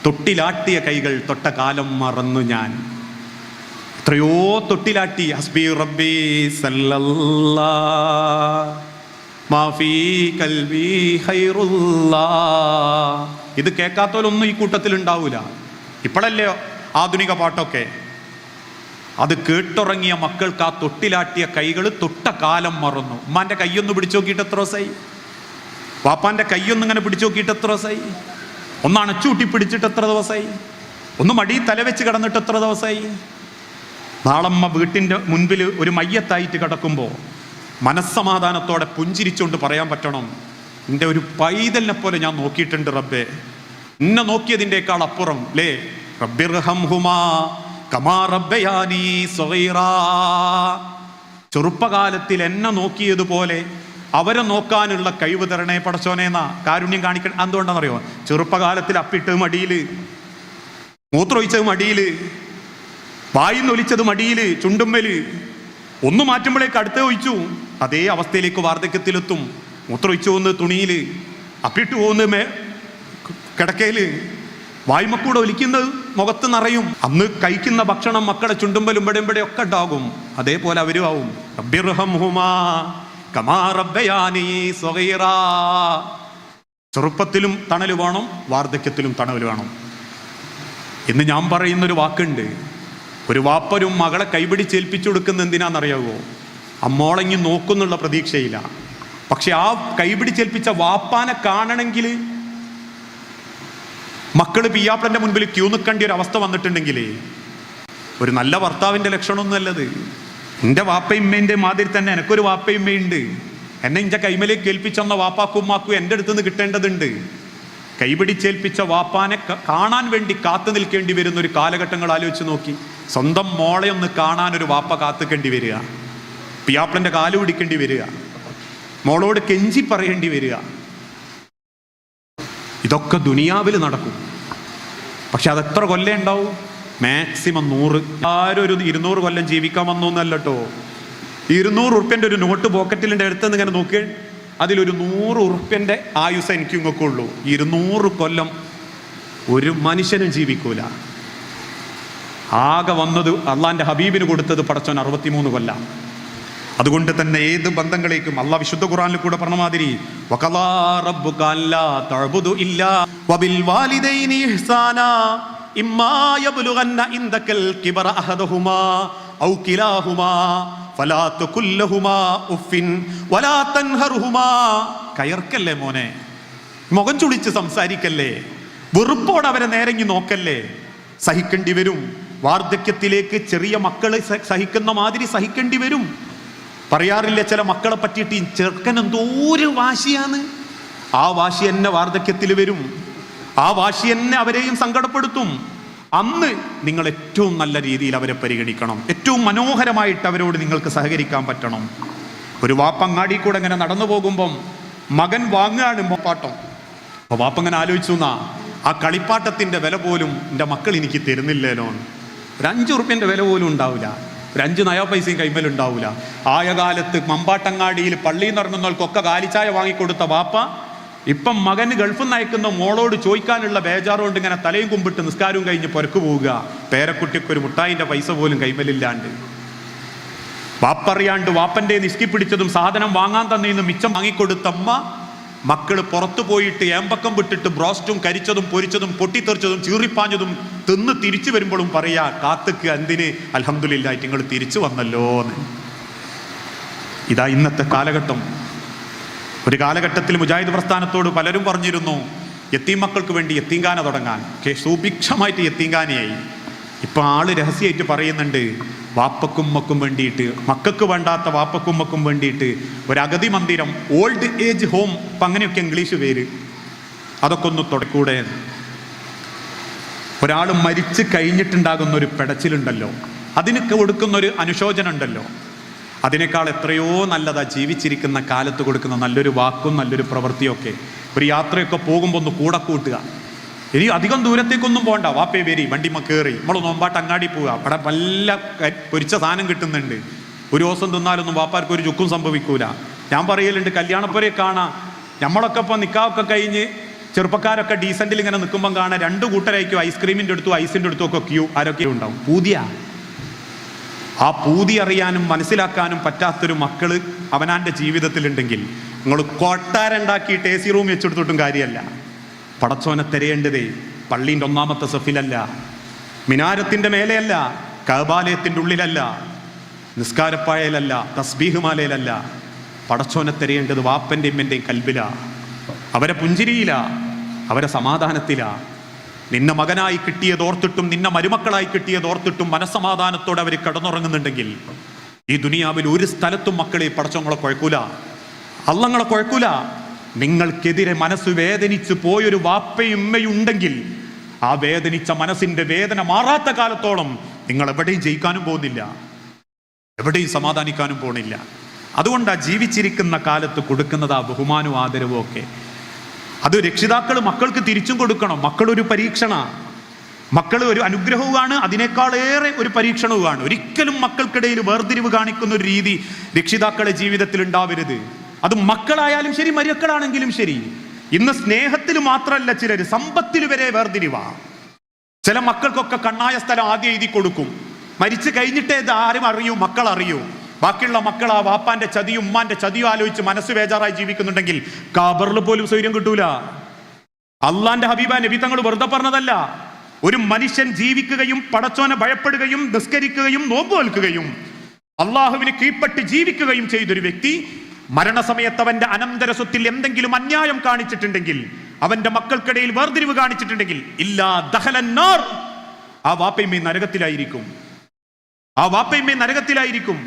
തൊട്ടിലാട്ടിയ കൈകൾ തൊട്ട കാലം മറന്നു ഞാൻ. എത്രയോ തൊട്ടിലാട്ടി. ഹസ്ബി റബ്ബി സല്ലല്ലാ മാഫി കൽബി ഖൈറുല്ലാ. ഇത് കേൾക്കാത്തവരൊന്നും ഈ കൂട്ടത്തിൽ ഉണ്ടാവൂല. ഇപ്പോഴല്ലേ ആധുനിക പാട്ടൊക്കെ. അത് കേട്ടുറങ്ങിയ മക്കൾക്ക് ആ തൊട്ടിലാട്ടിയ കൈകൾ തൊട്ട കാലം മറന്നു. ഉമ്മാന്റെ കൈയൊന്ന് പിടിച്ചു നോക്കിയിട്ട് എത്ര ദിവസമായി? വാപ്പാന്റെ കൈയൊന്നും ഇങ്ങനെ പിടിച്ചു നോക്കിയിട്ട് എത്ര ദിവസമായി? ഒന്ന് അണച്ചൂട്ടി പിടിച്ചിട്ട് എത്ര ദിവസമായി? ഒന്ന് മടി തലവെച്ച് കിടന്നിട്ട് എത്ര ദിവസമായി? നാളമ്മ വീട്ടിൻ്റെ മുൻപിൽ ഒരു മയ്യത്തായിട്ട് കിടക്കുമ്പോൾ മനസ്സമാധാനത്തോടെ പുഞ്ചിരിച്ചുകൊണ്ട് പറയാൻ പറ്റണം, എൻ്റെ ഒരു പൈതലിനെ പോലെ ഞാൻ നോക്കിയിട്ടുണ്ട് റബ്ബേ. എന്നെ നോക്കിയതിൻ്റെക്കാൾ അപ്പുറം ലേ റബ്ബിർഹംഹുമാ കമാ റബ്ബയാനി സഗീറാ. ചെറുപ്പകാലത്തിൽ എന്നെ നോക്കിയതുപോലെ അവരെ നോക്കാനുള്ള കഴിവ് തരണേ പടച്ചോനേന്നാ കാരുണ്യം കാണിക്കണം. എന്തുകൊണ്ടാണെന്നറിയോ? ചെറുപ്പകാലത്തിൽ അപ്പിട്ട് മടിയിൽ, മൂത്രമൊഴിച്ചത് മടിയിൽ, വായിന്നൊലിച്ചത് മടിയിൽ, ചുണ്ടുമ്മല് ഒന്ന് മാറ്റുമ്പോഴേക്ക് അടുത്ത ഒഴിച്ചു. അതേ അവസ്ഥയിലേക്ക് വാർദ്ധക്യത്തിലെത്തും. മൂത്രമൊഴിച്ചു പോകുന്നത് തുണിയിൽ, അപ്പിട്ട് പോകുന്നത് കിടക്കയിൽ, വായ്മക്കൂടെ ഒലിക്കുന്നത് മുഖത്ത് നിറയും. അന്ന് കഴിക്കുന്ന ഭക്ഷണം മക്കളെ ചുണ്ടുമ്പലും ഇവിടെ ഒക്കെ ഉണ്ടാകും. അതേപോലെ അവരും ആവും. റബ്ബിർഹംഹുമാ കമാ റബ്ബയാനി സഗീറാ. ചെറുപ്പത്തിലും തണൽ വേണം, വാർദ്ധക്യത്തിലും തണൽ വേണം. ഇന്ന് ഞാൻ പറയുന്നൊരു വാക്കുണ്ട്. ഒരു വാപ്പരും മകളെ കൈപിടിച്ചേൽപ്പിച്ചു കൊടുക്കുന്ന എന്തിനാണെന്നറിയാവോ? അമ്മോളങ്ങി നോക്കുന്നുള്ള പ്രതീക്ഷയില്ല. പക്ഷെ ആ കൈപിടിച്ചേൽപ്പിച്ച വാപ്പാനെ കാണണമെങ്കിൽ മക്കള് പിയാപ്പളന്റെ മുൻപിൽ ക്യൂ നിൽക്കേണ്ട ഒരു അവസ്ഥ വന്നിട്ടുണ്ടെങ്കിൽ ഒരു നല്ല ഭർത്താവിന്റെ ലക്ഷണമൊന്നുമല്ലത്. എൻ്റെ വാപ്പയമ്മേൻ്റെ മാതിരി തന്നെ എനിക്കൊരു വാപ്പയമ്മയുണ്ട്. എന്നെ ഇഞ്ച കൈമലേക്ക് കേൾപ്പിച്ചെന്ന വാപ്പാക്കും ഉമ്മാക്കും എൻ്റെ അടുത്ത് നിന്ന് കിട്ടേണ്ടതുണ്ട്. കൈപിടിച്ചേൽപ്പിച്ച വാപ്പാനെ കാണാൻ വേണ്ടി കാത്തു നിൽക്കേണ്ടി വരുന്ന ഒരു കാലഘട്ടങ്ങൾ ആലോചിച്ച് നോക്കി. സ്വന്തം മോളെ ഒന്ന് കാണാൻ ഒരു വാപ്പ കാത്തുക്കേണ്ടി വരിക, പിയാപ്പളന്റെ കാല് പിടിക്കേണ്ടി വരിക, മോളോട് കെഞ്ചി പറയേണ്ടി വരിക. ഇതൊക്കെ ദുനിയാവിൽ നടക്കും. പക്ഷെ അതെത്ര കൊല്ലം ഉണ്ടാവും? മാക്സിമം 100. ആരും ഒരു 200 കൊല്ലം ജീവിക്കാൻ വന്നോന്നല്ല കേട്ടോ. 200 ഉറുപ്പ്യൻ്റെ ഒരു നോട്ട് പോക്കറ്റിലിൻ്റെ അടുത്തെന്ന് ഇങ്ങനെ നോക്കി, അതിലൊരു 100 ഉറുപ്പ്യൻ്റെ ആയുസ് എനിക്കും ഇങ്ങൊക്കെ ഉള്ളൂ. 200 കൊല്ലം ഒരു മനുഷ്യനും ജീവിക്കൂല. ആകെ വന്നത് അള്ളാന്റെ ഹബീബിന് കൊടുത്തത് പടച്ചോൻ 63 കൊല്ലം. അതുകൊണ്ട് തന്നെ ഏത് ബന്ധങ്ങളേക്കും അള്ളാഹ് വിശുദ്ധ ഖുർആനിൽ കൂടെ പറഞ്ഞ മാതിരി വഖളാ റബ്ബുക അല്ലാ തഅബുദു ഇല്ലാ വബിൽ വാലിദൈനി ഇഹ്സാനാ ഇമ്മാ യബ്ലുഗന്ന ഇൻദകൽ കിബറ അഹദഹുമാ ഔ കിലാഹുമാ ഫലാ തഖുൽ ലഹുമാ ഉഫിൻ വലാ തൻഹർഹുമാ. കയർക്കല്ലേ മോനെ, മുഖം ചുളിച്ച് സംസാരിക്കല്ലേ, വെറുപ്പോടെ അവരെ നേരെങ്ങി നോക്കല്ലേ. സഹിക്കേണ്ടി വരും. വാർദ്ധക്യത്തിലേക്ക് ചെറിയ മക്കളെ സഹിക്കുന്ന മാതിരി സഹിക്കേണ്ടി വരും. പറയാറില്ല ചില മക്കളെ പറ്റിയിട്ട് ഈ ചെറുക്കൻ എന്തോ ഒരു വാശിയാണ്. ആ വാശി എന്നെ വാർദ്ധക്യത്തിൽ വരും. ആ വാശി എന്നെ അവരെയും സങ്കടപ്പെടുത്തും. അന്ന് നിങ്ങൾ ഏറ്റവും നല്ല രീതിയിൽ അവരെ പരിഗണിക്കണം. ഏറ്റവും മനോഹരമായിട്ട് അവരോട് നിങ്ങൾക്ക് സഹകരിക്കാൻ പറ്റണം. ഒരു വാപ്പ അങ്ങാടി കൂടെ ഇങ്ങനെ നടന്നു പോകുമ്പം മകൻ വാങ്ങുകയാണ് പാട്ടം. അപ്പോൾ വാപ്പ ഇങ്ങനെ ആലോചിച്ചു എന്നാ, ആ കളിപ്പാട്ടത്തിൻ്റെ വില പോലും എൻ്റെ മക്കൾ എനിക്ക് തരുന്നില്ലേലോ. ഒരു 5 ഉറുപ്പ്യൻ്റെ വില പോലും ഉണ്ടാവില്ല. ഒരു 5 നയാ പൈസയും കൈമേലുണ്ടാവില്ല. ആയ കാലത്ത് മമ്പാട്ടങ്ങാടിയിൽ പള്ളിയിൽ നിന്ന് ഇറങ്ങുന്നവർക്കൊക്കെ കാലിച്ചായ വാങ്ങിക്കൊടുത്ത വാപ്പ ഇപ്പം മകന് ഗൾഫിൽ നിന്ന് അയക്കുന്ന മോളോട് ചോദിക്കാനുള്ള ബേജാറുകൊണ്ട് ഇങ്ങനെ തലയും കുമ്പിട്ട് നിസ്കാരവും കഴിഞ്ഞ് പുറക്കു പോവുക. പേരക്കുട്ടിക്ക് ഒരു മുട്ടായിൻ്റെ പൈസ പോലും കൈമേലില്ലാണ്ട്, വാപ്പറിയാണ്ട് വാപ്പൻ്റെ നിസ്കി പിടിച്ചതും സാധനം വാങ്ങാൻ തന്നേന്ന് മിച്ചം വാങ്ങിക്കൊടുത്തമ്മ മക്കള് പുറത്തു പോയിട്ട് ഏമ്പക്കം വിട്ടിട്ട് ബ്രോസ്റ്റും കരിച്ചതും പൊരിച്ചതും പൊട്ടിത്തെറിച്ചതും ചീറിപ്പാഞ്ഞതും തിന്ന് തിരിച്ചു വരുമ്പോഴും പറയാ കാത്തുക്ക് എന്തിന് അൽഹംദുലില്ലാഹ് നിങ്ങൾ തിരിച്ചു വന്നല്ലോ എന്ന്. ഇതാ ഇന്നത്തെ കാലഘട്ടം. ഒരു കാലഘട്ടത്തിൽ മുജാഹിദ് പ്രസ്ഥാനത്തോട് പലരും പറഞ്ഞിരുന്നു യത്തീം മക്കൾക്ക് വേണ്ടി യത്തീംഖാന തുടങ്ങാൻ. സുഭിക്ഷമായിട്ട് യത്തീംഖാനയായി. ഇപ്പം ആള് രഹസ്യമായിട്ട് പറയുന്നുണ്ട് വാപ്പക്കുമ്മക്കും വേണ്ടിയിട്ട്, മക്കൾക്ക് വേണ്ടാത്ത വാപ്പക്കുമ്മക്കും വേണ്ടിയിട്ട് ഒരു അഗതി മന്ദിരം, ഓൾഡ് ഏജ് ഹോം, ഇപ്പം അങ്ങനെയൊക്കെ ഇംഗ്ലീഷ് പേര്, അതൊക്കെ ഒന്ന് തുടക്കൂടെ. ഒരാൾ മരിച്ച് കഴിഞ്ഞിട്ടുണ്ടാകുന്ന ഒരു പിടച്ചിലുണ്ടല്ലോ, അതിന് കൊടുക്കുന്നൊരു അനുശോചനം ഉണ്ടല്ലോ, അതിനേക്കാൾ എത്രയോ നല്ലതാ ജീവിച്ചിരിക്കുന്ന കാലത്ത് കൊടുക്കുന്ന നല്ലൊരു വാക്കും നല്ലൊരു പ്രവൃത്തിയൊക്കെ. ഒരു യാത്രയൊക്കെ പോകുമ്പോൾ ഒന്ന് കൂടെ കൂട്ടുക. ഇനി അധികം ദൂരത്തേക്കൊന്നും പോകണ്ട, വാപ്പേ വരി വണ്ടിമ്മ കയറി നമ്മൾ നോമ്പാട്ട് അങ്ങാടി പോവുക. അവിടെ വല്ല പൊരിച്ച സാധനം കിട്ടുന്നുണ്ട്. ഒരു ദിവസം തിന്നാലൊന്നും വാപ്പാർക്ക് ഒരു ചുക്കും സംഭവിക്കൂല. ഞാൻ പറയലുണ്ട്, കല്യാണപ്പുരയെ കാണാം, നമ്മളൊക്കെ ഇപ്പം നിക്കാവൊക്കെ കഴിഞ്ഞ് ചെറുപ്പക്കാരൊക്കെ ഡീസന്റിൽ ഇങ്ങനെ നിൽക്കുമ്പോൾ കാണാൻ രണ്ടു കൂട്ടരായിരിക്കും ഐസ്ക്രീമിൻ്റെ അടുത്തും ഐസിൻ്റെ അടുത്തും ഒക്കെ ക്യൂ ആരൊക്കെ ഉണ്ടാവും. ആ പൂതി അറിയാനും മനസ്സിലാക്കാനും പറ്റാത്തൊരു മക്കള് അവനാൻ്റെ ജീവിതത്തിലുണ്ടെങ്കിൽ നിങ്ങൾ കൊട്ടാരുണ്ടാക്കിയിട്ട് AC റൂം വെച്ചെടുത്തിട്ടും കാര്യമല്ല. പടച്ചോനെ തിരയേണ്ടതേ പള്ളീൻ്റെ ഒന്നാമത്തെ സഫിലല്ല, മിനാരത്തിൻ്റെ മേലെയല്ല, കഅബാലയത്തിൻ്റെ ഉള്ളിലല്ല, നിസ്കാരപ്പായയിലല്ല, തസ്ബീഹ് മാലയിലല്ല. പടച്ചോനെ തിരയേണ്ടത് വാപ്പൻ്റെയും എൻ്റെയും കൽബിലാ, അവരെ പുഞ്ചിരിയിലാ, അവരെ സമാധാനത്തിലാ. നിന്നെ മകനായി കിട്ടിയതോർത്തിട്ടും നിന്നെ മരുമക്കളായി കിട്ടിയതോർത്തിട്ടും മനസ്സമാധാനത്തോടെ അവർ കിടന്നുറങ്ങുന്നുണ്ടെങ്കിൽ ഈ ദുനിയാവിൽ ഒരു സ്ഥലത്തും മക്കളെ പടച്ചോങ്ങളെ കുഴക്കൂല, അള്ളങ്ങളെ കുഴക്കൂല. നിങ്ങൾക്കെതിരെ മനസ്സ് വേദനിച്ച് പോയൊരു വാപ്പയും ഉമ്മയും ഉണ്ടെങ്കിൽ ആ വേദനിച്ച മനസ്സിന്റെ വേദന മാറാത്ത കാലത്തോളം നിങ്ങൾ എവിടെയും ജയിക്കാനും പോകുന്നില്ല, എവിടെയും സമാധാനിക്കാനും പോണില്ല. അതുകൊണ്ടാണ് ജീവിച്ചിരിക്കുന്ന കാലത്ത് കൊടുക്കുന്നത് ആ ബഹുമാനവും ആദരവും ഒക്കെ. അത് രക്ഷിതാക്കൾ മക്കൾക്ക് തിരിച്ചും കൊടുക്കണം. മക്കളൊരു പരീക്ഷണ, മക്കൾ ഒരു അനുഗ്രഹവുമാണ്, അതിനേക്കാളേറെ ഒരു പരീക്ഷണവുമാണ്. ഒരിക്കലും മക്കൾക്കിടയിൽ വേർതിരിവ് കാണിക്കുന്ന ഒരു രീതി രക്ഷിതാക്കളുടെ ജീവിതത്തിൽ ഉണ്ടാവരുത്. അത് മക്കളായാലും ശരി, മരുക്കളാണെങ്കിലും ശരി. ഇന്ന് സ്നേഹത്തിൽ മാത്രമല്ല, ചിലർ സമ്പത്തിൽ വരെ വേർതിരിവാ. ചില മക്കൾക്കൊക്കെ കണ്ണായ സ്ഥലം ആദ്യം എഴുതി കൊടുക്കും, മരിച്ചു കഴിഞ്ഞിട്ടേ ഇത് ആരും അറിയൂ, മക്കൾ അറിയൂ. ബാക്കിയുള്ള മക്കൾ ആ വാപ്പാന്റെ ചതിയും ഉമ്മാന്റെ ചതിയും ആലോചിച്ച് മനസ്സ് ബേജാറായി ജീവിക്കുന്നുണ്ടെങ്കിൽ ഖബറിൽ പോലും സ്വൈര്യം കിട്ടൂല. അള്ളാന്റെ ഹബീബ നബി തങ്ങൾ വെറുതെ പറഞ്ഞതല്ല. ഒരു മനുഷ്യൻ ജീവിക്കുകയും പടച്ചോനെ ഭയപ്പെടുകയും നിസ്കരിക്കുകയും നോമ്പ് നോൽക്കുകയും അള്ളാഹുവിന് കീഴ്പ്പെട്ട് ജീവിക്കുകയും ചെയ്തൊരു വ്യക്തി മരണസമയത്ത് അവന്റെ അനന്തര സ്വത്തിൽ എന്തെങ്കിലും അന്യായം കാണിച്ചിട്ടുണ്ടെങ്കിൽ, അവന്റെ മക്കൾക്കിടയിൽ വേർതിരിവ് കാണിച്ചിട്ടുണ്ടെങ്കിൽ, ഇല്ലാ ദഖലന്നാർ, ആ വാപ്പയുമേ നരകത്തിലായിരിക്കും, ആ വാപ്പയുമേ നരകത്തിലായിരിക്കും.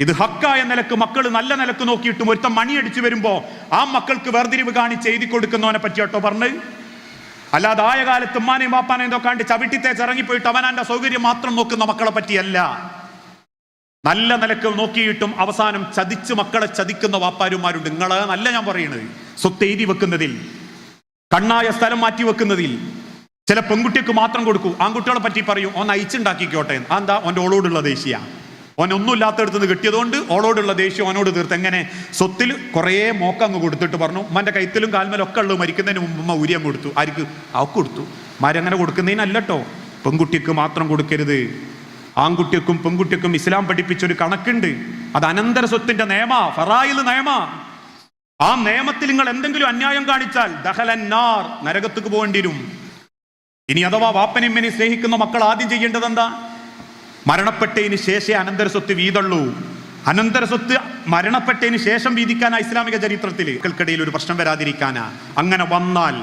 ഇത് ഹക്കായ നിലക്ക് മക്കൾ നല്ല നിലക്ക് നോക്കിയിട്ടും ഒരുത്തം മണിയടിച്ചു വരുമ്പോ ആ മക്കൾക്ക് വേർതിരിവ് കാണിച്ച് എഴുതി കൊടുക്കുന്നവനെ പറ്റിയാട്ടോ പറഞ്ഞ്. അല്ലാതെ ആയ കാലത്ത് ഉമ്മാനെയും വാപ്പാനെയും നോക്കാണ്ട് ചവിട്ടിത്തേച്ച് ഇറങ്ങിപ്പോയിട്ട് അവനാന്റെ സൗകര്യം മാത്രം നോക്കുന്ന മക്കളെ പറ്റിയല്ല. നല്ല നിലക്ക് നോക്കിയിട്ടും അവസാനം ചതിച്ച് മക്കളെ ചതിക്കുന്ന വാപ്പാരുമാരുണ്ട്. നിങ്ങളെ നല്ല ഞാൻ പറയുന്നത്, സ്വത്ത് എഴുതി വെക്കുന്നതിൽ, കണ്ണായ സ്ഥലം മാറ്റി വെക്കുന്നതിൽ. ചില പെൺകുട്ടിക്ക് മാത്രം കൊടുക്കൂ. ആൺകുട്ടികളെ പറ്റി പറയും, ഓൻ അയച്ചുണ്ടാക്കിക്കോട്ടെ. എന്താ? ഓൻ്റെ ഓളോടുള്ള ദേഷ്യ, ഓൻ ഒന്നുമില്ലാത്തടത്തുനിന്ന് കിട്ടിയതുകൊണ്ട് ഓളോടുള്ള ദേഷ്യം ഓനോട് തീർത്ത്. എങ്ങനെ? സ്വത്തിൽ കുറേ മോക്കങ്ങ് കൊടുത്തിട്ട് പറഞ്ഞു, ഉമ്മൻ്റെ കൈത്തിലും കാൽമലൊക്കെ ഉള്ളു, മരിക്കുന്നതിന് മുമ്പ് ഉമ്മ ഉരിയം കൊടുത്തു. ആർക്ക്? അവക്ക് കൊടുത്തു. മാരങ്ങനെ കൊടുക്കുന്നതിനല്ലോ. പെൺകുട്ടിക്ക് മാത്രം കൊടുക്കരുത്. ആൺകുട്ടിക്കും പെൺകുട്ടിക്കും ഇസ്ലാം പഠിപ്പിച്ചൊരു കണക്കുണ്ട്. അത് അനന്തര സ്വത്തിന്റെ നിയമ, ഫറായിൽ നിയമ. ആ നിയമത്തിൽ നിങ്ങൾ എന്തെങ്കിലും അന്യായം കാണിച്ചാൽ ദഖലന്നാർ, നരകത്തേക്ക് പോകേണ്ടി വരും. ഇനി അഥവാ വാപ്പനിമ്മനെ സ്നേഹിക്കുന്ന മക്കൾ ആദ്യം ചെയ്യേണ്ടത് എന്താ? മരണപ്പെട്ടതിന് ശേഷമേ അനന്തര സ്വത്ത് വീതുള്ളൂ. അനന്തര സ്വത്ത് മരണപ്പെട്ടതിന് ശേഷം വീതിക്കാനാ ഇസ്ലാമിക ചരിത്രത്തിൽ. മക്കൾക്കിടയിൽ ഒരു പ്രശ്നം വരാതിരിക്കാനാ. അങ്ങനെ വന്നാൽ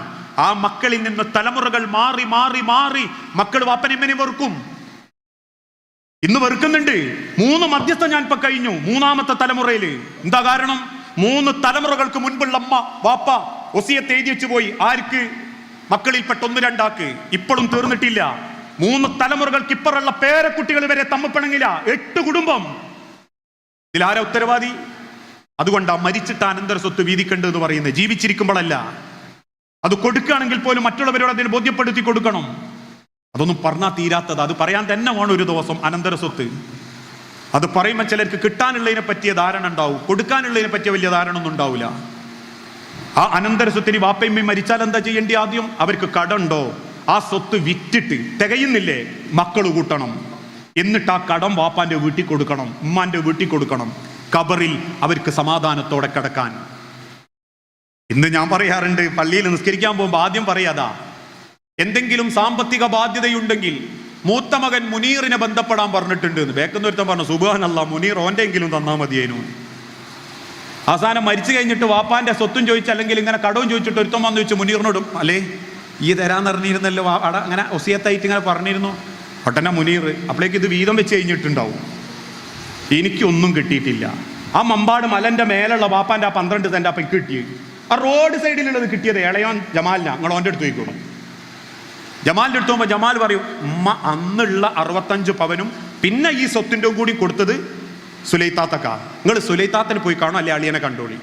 ആ മക്കളിൽ നിന്ന് തലമുറകൾ മാറി മാറി മാറി മക്കൾ വാപ്പനിമ്മനെ വെറുക്കും. ഇന്ന് വെറുക്കുന്നുണ്ട്. 3 മധ്യസ്ഥം ഞാൻ ഇപ്പൊ കഴിഞ്ഞു, 3ാമത്തെ തലമുറയിൽ. എന്താ കാരണം? 3 തലമുറകൾക്ക് മുൻപുള്ള അമ്മ വാപ്പ വസിയത്ത് എഴുതി വെച്ചു പോയി. ആർക്ക്? മക്കളിൽപ്പെട്ട 1-2 ആക്ക്. ഇപ്പോഴും തീർന്നിട്ടില്ല. 3 തലമുറകൾക്ക് ഇപ്പറുള്ള പേരക്കുട്ടികൾ വരെ തമ്മിപ്പിണങ്ങില്ല. 8 കുടുംബം. ഇതിലാരാ ഉത്തരവാദി? അതുകൊണ്ടാ മരിച്ചിട്ട് അനന്തര സ്വത്ത് വീതിക്കേണ്ടത് എന്ന് പറയുന്നത്. ജീവിച്ചിരിക്കുമ്പോഴല്ല. അത് കൊടുക്കുകയാണെങ്കിൽ പോലും മറ്റുള്ളവരോട് അതിന് ബോധ്യപ്പെടുത്തി കൊടുക്കണം. അതൊന്നും പറഞ്ഞാൽ തീരാത്തത്. അത് പറയാൻ തന്നെ വേണം ഒരു ദിവസം അനന്തര സ്വത്ത്. അത് പറയുമ്പോൾ ചിലർക്ക് കിട്ടാനുള്ളതിനെ പറ്റിയ ധാരണ ഉണ്ടാവും, കൊടുക്കാനുള്ളതിനെ പറ്റിയ വലിയ ധാരണ ഒന്നും ഉണ്ടാവില്ല. ആ അനന്തര സ്വത്തിന് വാപ്പയമ്മയും മരിച്ചാൽ എന്താ ചെയ്യേണ്ടി? ആദ്യം അവർക്ക് കടമുണ്ടോ? ആ സ്വത്ത് വിറ്റിട്ട് തികയുന്നില്ലേ, മക്കൾ കൂട്ടണം. എന്നിട്ട് ആ കടം വാപ്പാന്റെ വീട്ടിൽ കൊടുക്കണം, ഉമ്മാന്റെ വീട്ടിൽ കൊടുക്കണം. ഖബറിൽ അവർക്ക് സമാധാനത്തോടെ കിടക്കാൻ. ഇന്ന് ഞാൻ പറയാറുണ്ട്, പള്ളിയിൽ നിസ്കരിക്കാൻ പോകുമ്പോൾ ആദ്യം പറയാതാ, എന്തെങ്കിലും സാമ്പത്തിക ബാധ്യതയുണ്ടെങ്കിൽ മൂത്ത മകൻ മുനീറിനെ ബന്ധപ്പെടാൻ പറഞ്ഞിട്ടുണ്ട് എന്ന്. ബേക്കുന്നൊരുത്തൻ പറഞ്ഞു, സുബ്ഹാനല്ലാഹ്, മുനീർ ഓൻ്റെങ്കിലും തന്നാൽ മതിയേനു. അവസാനം മരിച്ചു കഴിഞ്ഞിട്ട് വാപ്പാന്റെ സ്വത്തും ചോദിച്ചു, അല്ലെങ്കിൽ ഇങ്ങനെ കടവും ചോദിച്ചിട്ട് ഒരുത്തം വന്ന് ചോദിച്ചു മുനീറിനോടും, അല്ലേ ഈ തരാന്ന് അറിഞ്ഞിരുന്നല്ലോ, അവിടെ അങ്ങനെ ഒസിയത്തായിട്ട് ഇങ്ങനെ പറഞ്ഞിരുന്നു. ഒട്ടന മുനീർ അപ്പോഴേക്ക് ഇത് വീതം വെച്ച് കഴിഞ്ഞിട്ടുണ്ടാവും. എനിക്കൊന്നും കിട്ടിയിട്ടില്ല. ആ മമ്പാട് മലന്റെ മേലുള്ള വാപ്പാന്റെ ആ 12 സെന്റ് അപ്പം കിട്ടി. ആ റോഡ് സൈഡിലുള്ളത് കിട്ടിയത് ഇളയോൻ ജമാലിനാ. നിങ്ങൾ ഓൻ്റെ അടുത്ത് പോയിക്കോളും. ജമാലിൻ്റെ അടുത്ത് പോകുമ്പോൾ ജമാൽ പറയും, ഉമ്മ അന്നുള്ള 65 പവനും പിന്നെ ഈ സ്വത്തിൻ്റെ കൂടി കൊടുത്തത് സുലൈത്താത്തക്കാ. നിങ്ങൾ സുലൈത്താത്തന് പോയി കാണും, അല്ലെ അളിയനെ കണ്ടോളി.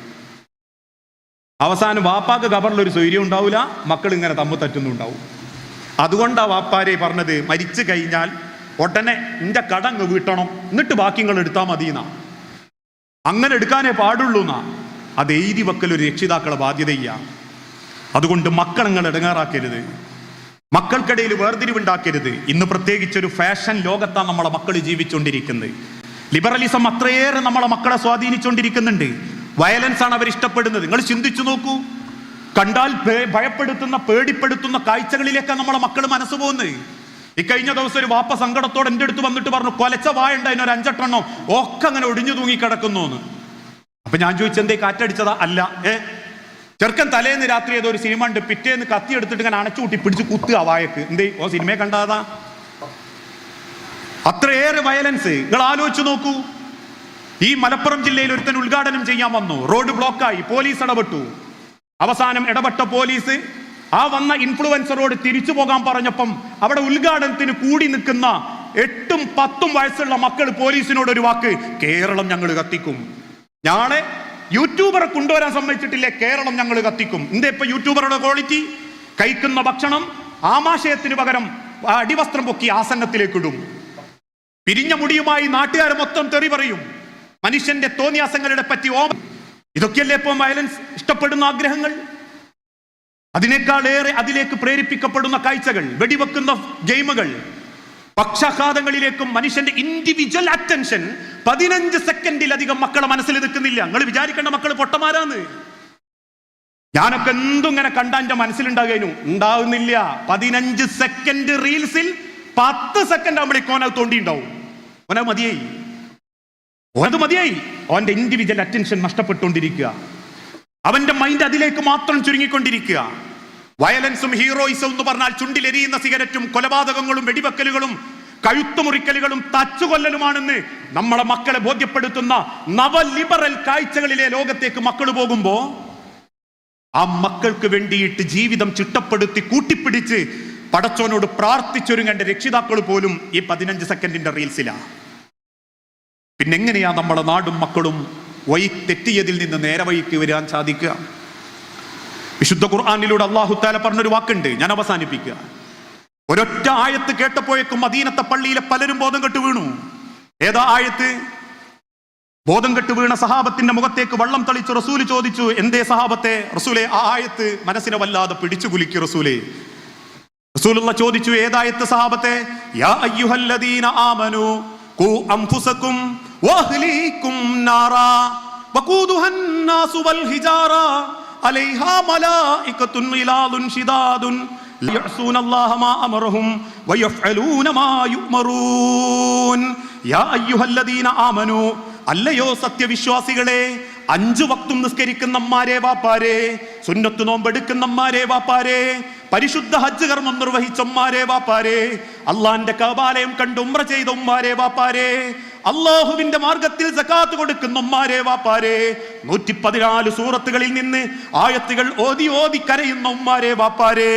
അവസാനം വാപ്പാക്ക് ഖബറിലൊരു സ്വൈര്യം ഉണ്ടാവില്ല, മക്കൾ ഇങ്ങനെ തമ്മിൽ തറ്റുന്നുണ്ടാവും. അതുകൊണ്ടാ വാപ്പാരെ പറഞ്ഞത്, മരിച്ചു കഴിഞ്ഞാൽ ഉടനെ നിന്റെ കടങ്ങ് വീട്ടണം, എന്നിട്ട് ബാക്കി നിങ്ങൾ എടുത്താൽ മതിയെന്നാ. അങ്ങനെ എടുക്കാനേ പാടുള്ളൂ എന്നാ. അത് എഴുതി വെക്കൽ ഒരു രക്ഷിതാക്കളെ ബാധ്യതയ്യ. അതുകൊണ്ട് മക്കളങ്ങൾ ഇടങ്ങാറാക്കരുത്, മക്കൾക്കിടയിൽ വേർതിരിവുണ്ടാക്കരുത്. ഇന്ന് പ്രത്യേകിച്ച് ഒരു ഫാഷൻ ലോകത്താണ് നമ്മളെ മക്കൾ ജീവിച്ചുകൊണ്ടിരിക്കുന്നത്. ലിബറലിസം അത്രയേറെ നമ്മളെ മക്കളെ സ്വാധീനിച്ചുകൊണ്ടിരിക്കുന്നുണ്ട്. വയലൻസ് ആണ് അവർ ഇഷ്ടപ്പെടുന്നത്. നിങ്ങൾ ചിന്തിച്ചു നോക്കൂ, കണ്ടാൽ ഭയപ്പെടുത്തുന്ന പേടിപ്പെടുത്തുന്ന കാഴ്ചകളിലേക്കാണ് നമ്മളെ മക്കൾ മനസ്സ് പോകുന്നത്. ഇക്കഴിഞ്ഞ ദിവസം ഒരു വാപ്പ സങ്കടത്തോടെ എൻ്റെ അടുത്ത് വന്നിട്ട് പറഞ്ഞു, കൊലച്ച വായ ഉണ്ടായിരുന്നു ഒരു 5-8 ഒക്കെ അങ്ങനെ ഒടിഞ്ഞു തൂങ്ങി കിടക്കുന്നു എന്ന്. അപ്പൊ ഞാൻ ചോദിച്ചു, എന്തേ കാറ്റടിച്ചതാ? അല്ല, ചെറുക്കൻ തലേന്ന് രാത്രി ഏതോ ഒരു സിനിമ ഉണ്ട്, പിറ്റേന്ന് കത്തി എടുത്തിട്ട് ഇങ്ങനെ അണച്ചുകൂട്ടി പിടിച്ച് കുത്തുക വായക്ക്. എന്തേ ഓ സിനിമയെ കണ്ടാതാ? അത്രയേറെ വയലൻസ്. നിങ്ങൾ ആലോചിച്ച് നോക്കൂ. ഈ മലപ്പുറം ജില്ലയിൽ ഒരുത്തൻ ഉദ്ഘാടനം ചെയ്യാൻ വന്നു, റോഡ് ബ്ലോക്കായി, പോലീസ് ഇടപെട്ടു. അവസാനം ഇടപെട്ട പോലീസ് ആ വന്ന ഇൻഫ്ലുവൻസറോട് തിരിച്ചു പോകാൻ പറഞ്ഞപ്പം അവിടെ ഉദ്ഘാടനത്തിന് കൂടി നിൽക്കുന്ന 8-10 വയസ്സുള്ള മക്കൾ പോലീസിനോട് ഒരു വാക്ക്, കേരളം ഞങ്ങൾ കത്തിക്കും. ഞാളെ യൂട്യൂബറെ കൊണ്ടുവരാൻ സമ്മതിച്ചിട്ടില്ലേ, കേരളം ഞങ്ങൾ കത്തിക്കും. എന്താ ഇപ്പൊ യൂട്യൂബറുടെ ക്വാളിറ്റി? കഴിക്കുന്ന ഭക്ഷണം ആമാശയത്തിന് പകരം അടിവസ്ത്രം പൊക്കി ആസന്നത്തിലേക്ക് ഇടും. പിരിഞ്ഞ മുടിയുമായി നാട്ടുകാർ മൊത്തം തെറി പറയും. മനുഷ്യന്റെ തോന്നിയാസങ്ങളുടെ പറ്റി ഇതൊക്കെയല്ലേ ഇപ്പം വയലൻസ് ഇഷ്ടപ്പെടുന്ന ആഗ്രഹങ്ങൾ? അതിനേക്കാളേറെ അതിലേക്ക് പ്രേരിപ്പിക്കപ്പെടുന്ന കാഴ്ചകൾ, വെടിവെക്കുന്ന ഗെയിമുകൾ, പക്ഷാഘാതങ്ങളിലേക്കും മനുഷ്യന്റെ ഇൻഡിവിജ്വൽ അറ്റൻഷൻ 15 സെക്കൻഡിലധികം മക്കളെ മനസ്സിൽ നിൽക്കുന്നില്ല. നിങ്ങൾ വിചാരിക്കേണ്ട മക്കൾ പൊട്ടന്മാരാന്ന്. ഞാനൊക്കെ എന്തുങ്ങനെ കണ്ടാ എന്റെ മനസ്സിലുണ്ടാകുന്നു, ഉണ്ടാവുന്നില്ല. 15 സെക്കൻഡ് റീൽസിൽ 10 സെക്കൻഡ് ആകുമ്പോഴേക്കും ഓനത് തോണ്ടിണ്ടാവും. ഓനത് മതിയായി, ഓനത് മതിയായി. അവന്റെ ഇൻഡിവിജ്വൽ അറ്റൻഷൻ നഷ്ടപ്പെട്ടുകൊണ്ടിരിക്കുക. അവന്റെ മൈൻഡ് അതിലേക്ക് മാത്രം ചുരുങ്ങിക്കൊണ്ടിരിക്കുക. വയലൻസും ഹീറോയിസം എന്ന് പറഞ്ഞാൽ ചുണ്ടിലെരിയുന്ന സിഗരറ്റും കൊലപാതകങ്ങളും വെടിവെക്കലുകളും കഴുത്തുമുറിക്കലുകളും തച്ചുകൊല്ലലുമാണെന്ന് നമ്മളെ മക്കളെ ബോധ്യപ്പെടുത്തുന്ന നവലിബറൽ കാഴ്ചകളിലെ ലോകത്തേക്ക് മക്കൾ പോകുമ്പോ ആ മക്കൾക്ക് വേണ്ടിയിട്ട് ജീവിതം ചിട്ടപ്പെടുത്തി കൂട്ടിപ്പിടിച്ച് പടച്ചോനോട് പ്രാർത്ഥിച്ചൊരുങ്ങേണ്ട രക്ഷിതാക്കൾ പോലും ഈ 15 സെക്കൻഡിന്റെ റീൽസിലാണ്. പിന്നെങ്ങനെയാ നമ്മളെ നാടും മക്കളും വഴി തെറ്റിയതിൽ നിന്ന് നേരെ വഴിക്ക് വരാൻ സാധിക്കുക? വിശുദ്ധ ഖുർആനിലൂടെ അല്ലാഹു തആല പറഞ്ഞൊരു വാക്കുണ്ട്, ഞാൻ അവസാനിപ്പിക്കുക. ഒരൊറ്റ ആയത്ത് കേട്ടപ്പോഴേക്കും മദീനത്തെ പള്ളിയിലെ പലരും ബോധം കെട്ട് വീണു. ഏതാ ആയത്ത്? ബോധം കെട്ട് വീണ സഹാബത്തിന്റെ മുഖത്തേക്ക് വെള്ളം തളിച്ചു റസൂല് ചോദിച്ചു, എന്തേ സഹാബത്തെ? റസൂലെ, ആ ആയത്ത് മനസ്സിനെ വല്ലാതെ പിടിച്ചു കുലുക്കി. റസൂലെ, റസൂലുള്ള ചോദിച്ചു, ഏതായത്ത് സഹാബത്തെ? യാ അയ്യുഹല്ലദീന ആമനു ഖൂ അൻഫുസകും വഅഹ്ലീകും നാറാ വഖൂദുഹൻ നാസു വൽ ഹിജാറ അലൈഹാ മലായികത്തുൻ ഗിലാദുൻ ശിദാദുൻ ലാ യഅ്സൂനല്ലാഹ മാ അമറഹും വയഫ്അലൂന മാ യുഅ്മറൂൻ. യാ അയ്യുഹല്ലദീന ആമനു, അല്ലയോ സത്യവിശ്വാസികളെ, 5 വക്തും നിസ്കരിക്കുന്ന അമ്മാരെ വാപ്പാരെ, സുന്നത്ത് നോമ്പെടുക്കുന്ന അമ്മാരെ വാപ്പാരെ, പരിശുദ്ധ ഹജ്ജ് കർമ്മം നിർവഹിച്ച ഉമ്മാരെ വാപ്പാരെ, അള്ളാന്റെ കഅബാലയം കണ്ട് ഉംറ ചെയ്ത ഉമ്മാരെ വാപ്പാരെ, അള്ളാഹുവിന്റെ മാർഗത്തിൽ സകാത്ത് കൊടുക്കുന്ന ഉമ്മാരെ വാപ്പാരെ, 114 സൂറത്തുകളിൽ നിന്ന് ആയത്തുകൾ ഓതി ഓതി കരയുന്ന ഉമ്മാരെ വാപ്പാരെ,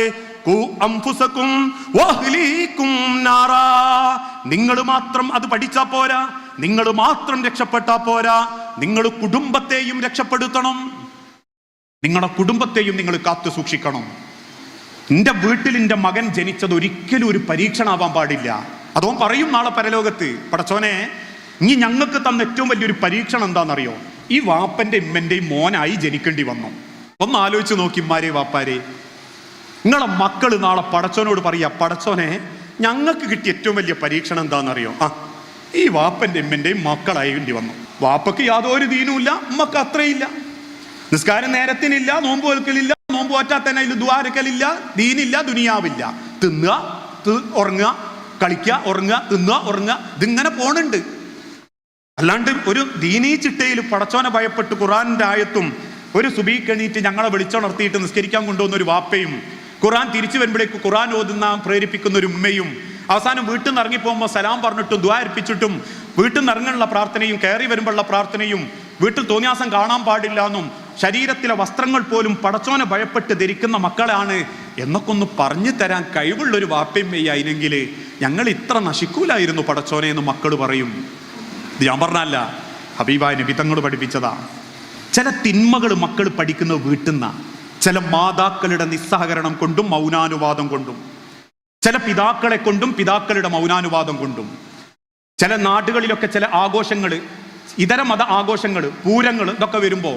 ഖൂ അൻഫുസകും വഅഹ്ലീകും നാറാ. നിങ്ങൾ മാത്രം അത് പഠിച്ചാ പോരാ, നിങ്ങൾ മാത്രം രക്ഷപ്പെട്ടാ പോരാ, നിങ്ങൾ കുടുംബത്തെയും രക്ഷപ്പെടുത്തണം. നിങ്ങളുടെ കുടുംബത്തെയും നിങ്ങൾ കാത്തു സൂക്ഷിക്കണം. എൻ്റെ വീട്ടിൽ എൻ്റെ മകൻ ജനിച്ചത് ഒരിക്കലും ഒരു പരീക്ഷണമാവാൻ പാടില്ല. അതോ പറയും നാളെ പരലോകത്ത്, പടച്ചോനെ, ഇനി ഞങ്ങൾക്ക് തന്ന ഏറ്റവും വലിയൊരു പരീക്ഷണം എന്താണെന്നറിയോ? ഈ വാപ്പൻ്റെ ഇമ്മൻ്റെയും മോനായി ജനിക്കേണ്ടി വന്നു. ഒന്ന് ആലോചിച്ച് നോക്കി ഉമ്മാരെ വാപ്പാരെ, നിങ്ങളെ മക്കൾ നാളെ പടച്ചോനോട് പറയാ, പടച്ചോനെ, ഞങ്ങൾക്ക് കിട്ടിയ ഏറ്റവും വലിയ പരീക്ഷണം എന്താണെന്നറിയോ? ഈ വാപ്പൻ്റെ ഇമ്മൻ്റെയും മക്കളായേണ്ടി വന്നു. വാപ്പക്ക് യാതൊരു ദീനുമില്ല, ഉമ്മക്ക് അത്രയില്ല, നിസ്കാരം നേരത്തിനില്ല, നോമ്പ് വെൽക്കലില്ല, നോമ്പ് പറ്റാത്തന്നെ അതിൽ ദ്വാരക്കലില്ല, ദീനില്ല, ദുനിയാവില്ല. തിന്നുക, ഉറങ്ങുക, കളിക്കുക, ഉറങ്ങുക, തിന്നുക, ഉറങ്ങുക, ഇതിങ്ങനെ പോണുണ്ട്. അല്ലാണ്ട് ഒരു ദീനീ ചിട്ടയിൽ പടച്ചോനെ ഭയപ്പെട്ട് ഖുറാനിന്റെ ആയത്തും ഒരു സുബീക്കെണീറ്റ് ഞങ്ങളെ വിളിച്ചുണർത്തിയിട്ട് നിസ്കരിക്കാൻ കൊണ്ടുവന്ന ഒരു വാപ്പയും, ഖുറാൻ തിരിച്ചു വരുമ്പോഴേക്ക് ഖുറാൻ ഓതുന്ന പ്രേരിപ്പിക്കുന്ന ഒരു ഉമ്മയും, അവസാനം വീട്ടിൽ നിന്ന് ഇറങ്ങിപ്പോകുമ്പോൾ സലാം പറഞ്ഞിട്ടും ദുആ അർപ്പിച്ചിട്ടും വീട്ടിൽ നിന്ന് ഇറങ്ങാനുള്ള പ്രാർത്ഥനയും കയറി വരുമ്പോഴുള്ള പ്രാർത്ഥനയും വീട്ടിൽ തോന്നിയാസം കാണാൻ പാടില്ല എന്നും ശരീരത്തിലെ വസ്ത്രങ്ങൾ പോലും പടച്ചോനെ ഭയപ്പെട്ട് ധരിക്കുന്ന മക്കളാണ് എന്നൊക്കെ ഒന്ന് പറഞ്ഞു തരാൻ കഴിവുള്ളൊരു വാപ്പയും മെയ്യായിരുന്നെങ്കിൽ ഞങ്ങൾ ഇത്ര നശിക്കൂലായിരുന്നു പടച്ചോനെ എന്ന് മക്കൾ പറയും. ഇത് ഞാൻ പറഞ്ഞല്ല, ഹബീബായ നബി തങ്ങൾ പഠിപ്പിച്ചതാ. ചില തിന്മകൾ മക്കൾ പഠിക്കുന്നത് വീട്ടിൽ നിന്നാണ്. ചില മാതാക്കളുടെ നിസ്സഹകരണം കൊണ്ടും മൗനാനുവാദം കൊണ്ടും, ചില പിതാക്കളെ കൊണ്ടും പിതാക്കളുടെ മൗനാനുവാദം കൊണ്ടും. ചില നാടുകളിലൊക്കെ ചില ആഘോഷങ്ങൾ, ഇതര മത ആഘോഷങ്ങൾ, പൂരങ്ങൾ, ഇതൊക്കെ വരുമ്പോൾ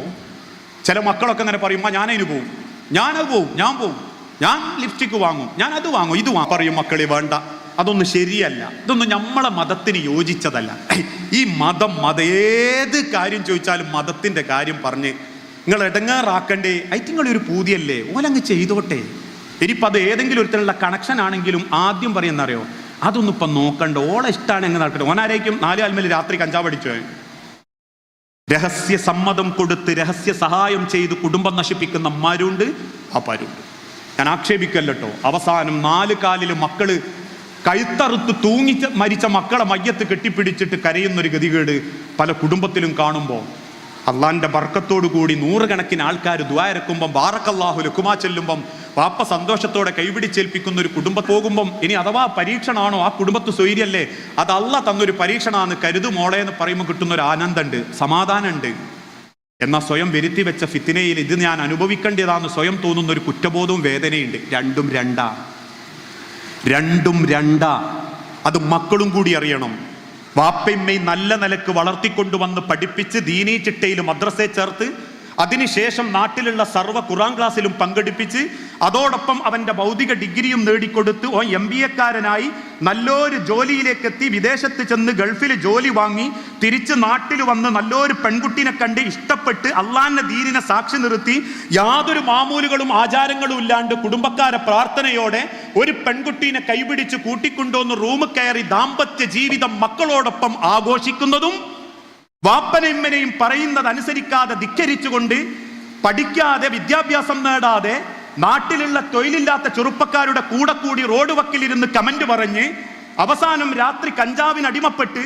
ചില മക്കളൊക്കെ അങ്ങനെ പറയും, ഞാനതിന് പോവും, ഞാനത് പോവും, ഞാൻ ലിപ്സ്റ്റിക്ക് വാങ്ങും, ഞാൻ അത് വാങ്ങും, ഇത് വാങ്ങും. പറയും മക്കളെ വേണ്ട, അതൊന്നും ശരിയല്ല, ഇതൊന്നും നമ്മളെ മതത്തിന് യോജിച്ചതല്ല. ഈ മതം ഏത് കാര്യം ചോദിച്ചാലും മതത്തിൻ്റെ കാര്യം പറഞ്ഞ് നിങ്ങൾ ഇടങ്ങാറാക്കണ്ടേ, ഐറ്റിങ്ങളൊരു പൂതിയല്ലേ, ഓലങ്ങ് ചെയ്തോട്ടെ. ഇനിയിപ്പോൾ അത് ഏതെങ്കിലും ഒരുത്തരുള്ള കണക്ഷൻ ആണെങ്കിലും ആദ്യം പറയുന്നറിയോ, അതൊന്നും ഇപ്പം നോക്കണ്ട, ഓളെ ഇഷ്ടമാണ് എങ്ങനെ നടക്കട്ടെ. ഓനാരായിരിക്കും 4 കാൽമേൽ രാത്രി കഞ്ചാവ് അടിച്ചോ, രഹസ്യ സമ്മതം കൊടുത്ത് രഹസ്യ സഹായം ചെയ്ത് കുടുംബം നശിപ്പിക്കുന്ന അമ്മാരുണ്ട്, അപ്പാരുണ്ട്. ഞാൻ ആക്ഷേപിക്കല്ലോ. അവസാനം 4 കാലിൽ മക്കള് കഴുത്തറുത്ത് തൂങ്ങി മരിച്ച മക്കളെ മയ്യത്ത് കെട്ടിപ്പിടിച്ചിട്ട് കരയുന്നൊരു ഗതികേട് പല കുടുംബത്തിലും കാണുമ്പോൾ അള്ളാന്റെ ബർക്കത്തോടു കൂടി 100 കണക്കിന് ആൾക്കാർ ദുആ ഇറക്കുമ്പം ബാറക്കല്ലാഹു ലക്കുമാ ചെല്ലുമ്പം വാപ്പ സന്തോഷത്തോടെ കൈപിടിച്ചേൽപ്പിക്കുന്ന ഒരു കുടുംബം പോകുമ്പം ഇനി അഥവാ പരീക്ഷണമാണോ, ആ കുടുംബത്ത് സ്വൈര്യല്ലേ, അത് അള്ളാഹ് തന്നൊരു പരീക്ഷണാന്ന് കരുതു മോളെ എന്ന് പറയുമ്പോൾ കിട്ടുന്നൊരു ആനന്ദമുണ്ട്, സമാധാനമുണ്ട്. എന്നാൽ സ്വയം വരുത്തി വെച്ച ഫിത്തിനയിൽ ഇത് ഞാൻ അനുഭവിക്കേണ്ടതാന്ന് സ്വയം തോന്നുന്ന ഒരു കുറ്റബോധവും വേദനയുണ്ട്. രണ്ടും രണ്ടാ. അത് മക്കളും കൂടി അറിയണം. വാപ്പയമ്മയും നല്ല നിലക്ക് വളർത്തിക്കൊണ്ടുവന്ന് പഠിപ്പിച്ച് ദീനീ ചിട്ടയിൽ മദ്രസയെ ചേർത്ത് അതിനുശേഷം നാട്ടിലുള്ള സർവ്വ ഖുർആൻ ക്ലാസ്സിലും പങ്കെടുപ്പിച്ച് അതോടൊപ്പം അവൻ്റെ ഭൗതിക ഡിഗ്രിയും നേടിക്കൊടുത്ത് ഓ MBA-കാരനായി നല്ലൊരു ജോലിയിലേക്കെത്തി വിദേശത്ത് ചെന്ന് ഗൾഫിൽ ജോലി വാങ്ങി തിരിച്ച് നാട്ടിൽ വന്ന് നല്ലൊരു പെൺകുട്ടിനെ കണ്ട് ഇഷ്ടപ്പെട്ട് അള്ളാന്റെ ദീനിനെ സാക്ഷി നിർത്തി യാതൊരു മാമൂലുകളും ആചാരങ്ങളും ഇല്ലാണ്ട് കുടുംബക്കാരെ പ്രാർത്ഥനയോടെ ഒരു പെൺകുട്ടീനെ കൈപിടിച്ച് കൂട്ടിക്കൊണ്ടുവന്ന് റൂമിൽ കയറി ദാമ്പത്യ ജീവിതം മക്കളോടൊപ്പം ആഘോഷിക്കുന്നതും വാപ്പനെമ്മനെയും പറയുന്നത് അനുസരിക്കാതെ ധിക്കരിച്ചുകൊണ്ട് പഠിക്കാതെ വിദ്യാഭ്യാസം നേടാതെ നാട്ടിലുള്ള തൊഴിലില്ലാത്ത ചെറുപ്പക്കാരുടെ കൂടെ കൂടി റോഡ് വക്കിലിരുന്ന് കമന്റ് പറഞ്ഞ് അവസാനം രാത്രി കഞ്ചാവിന് അടിമപ്പെട്ട്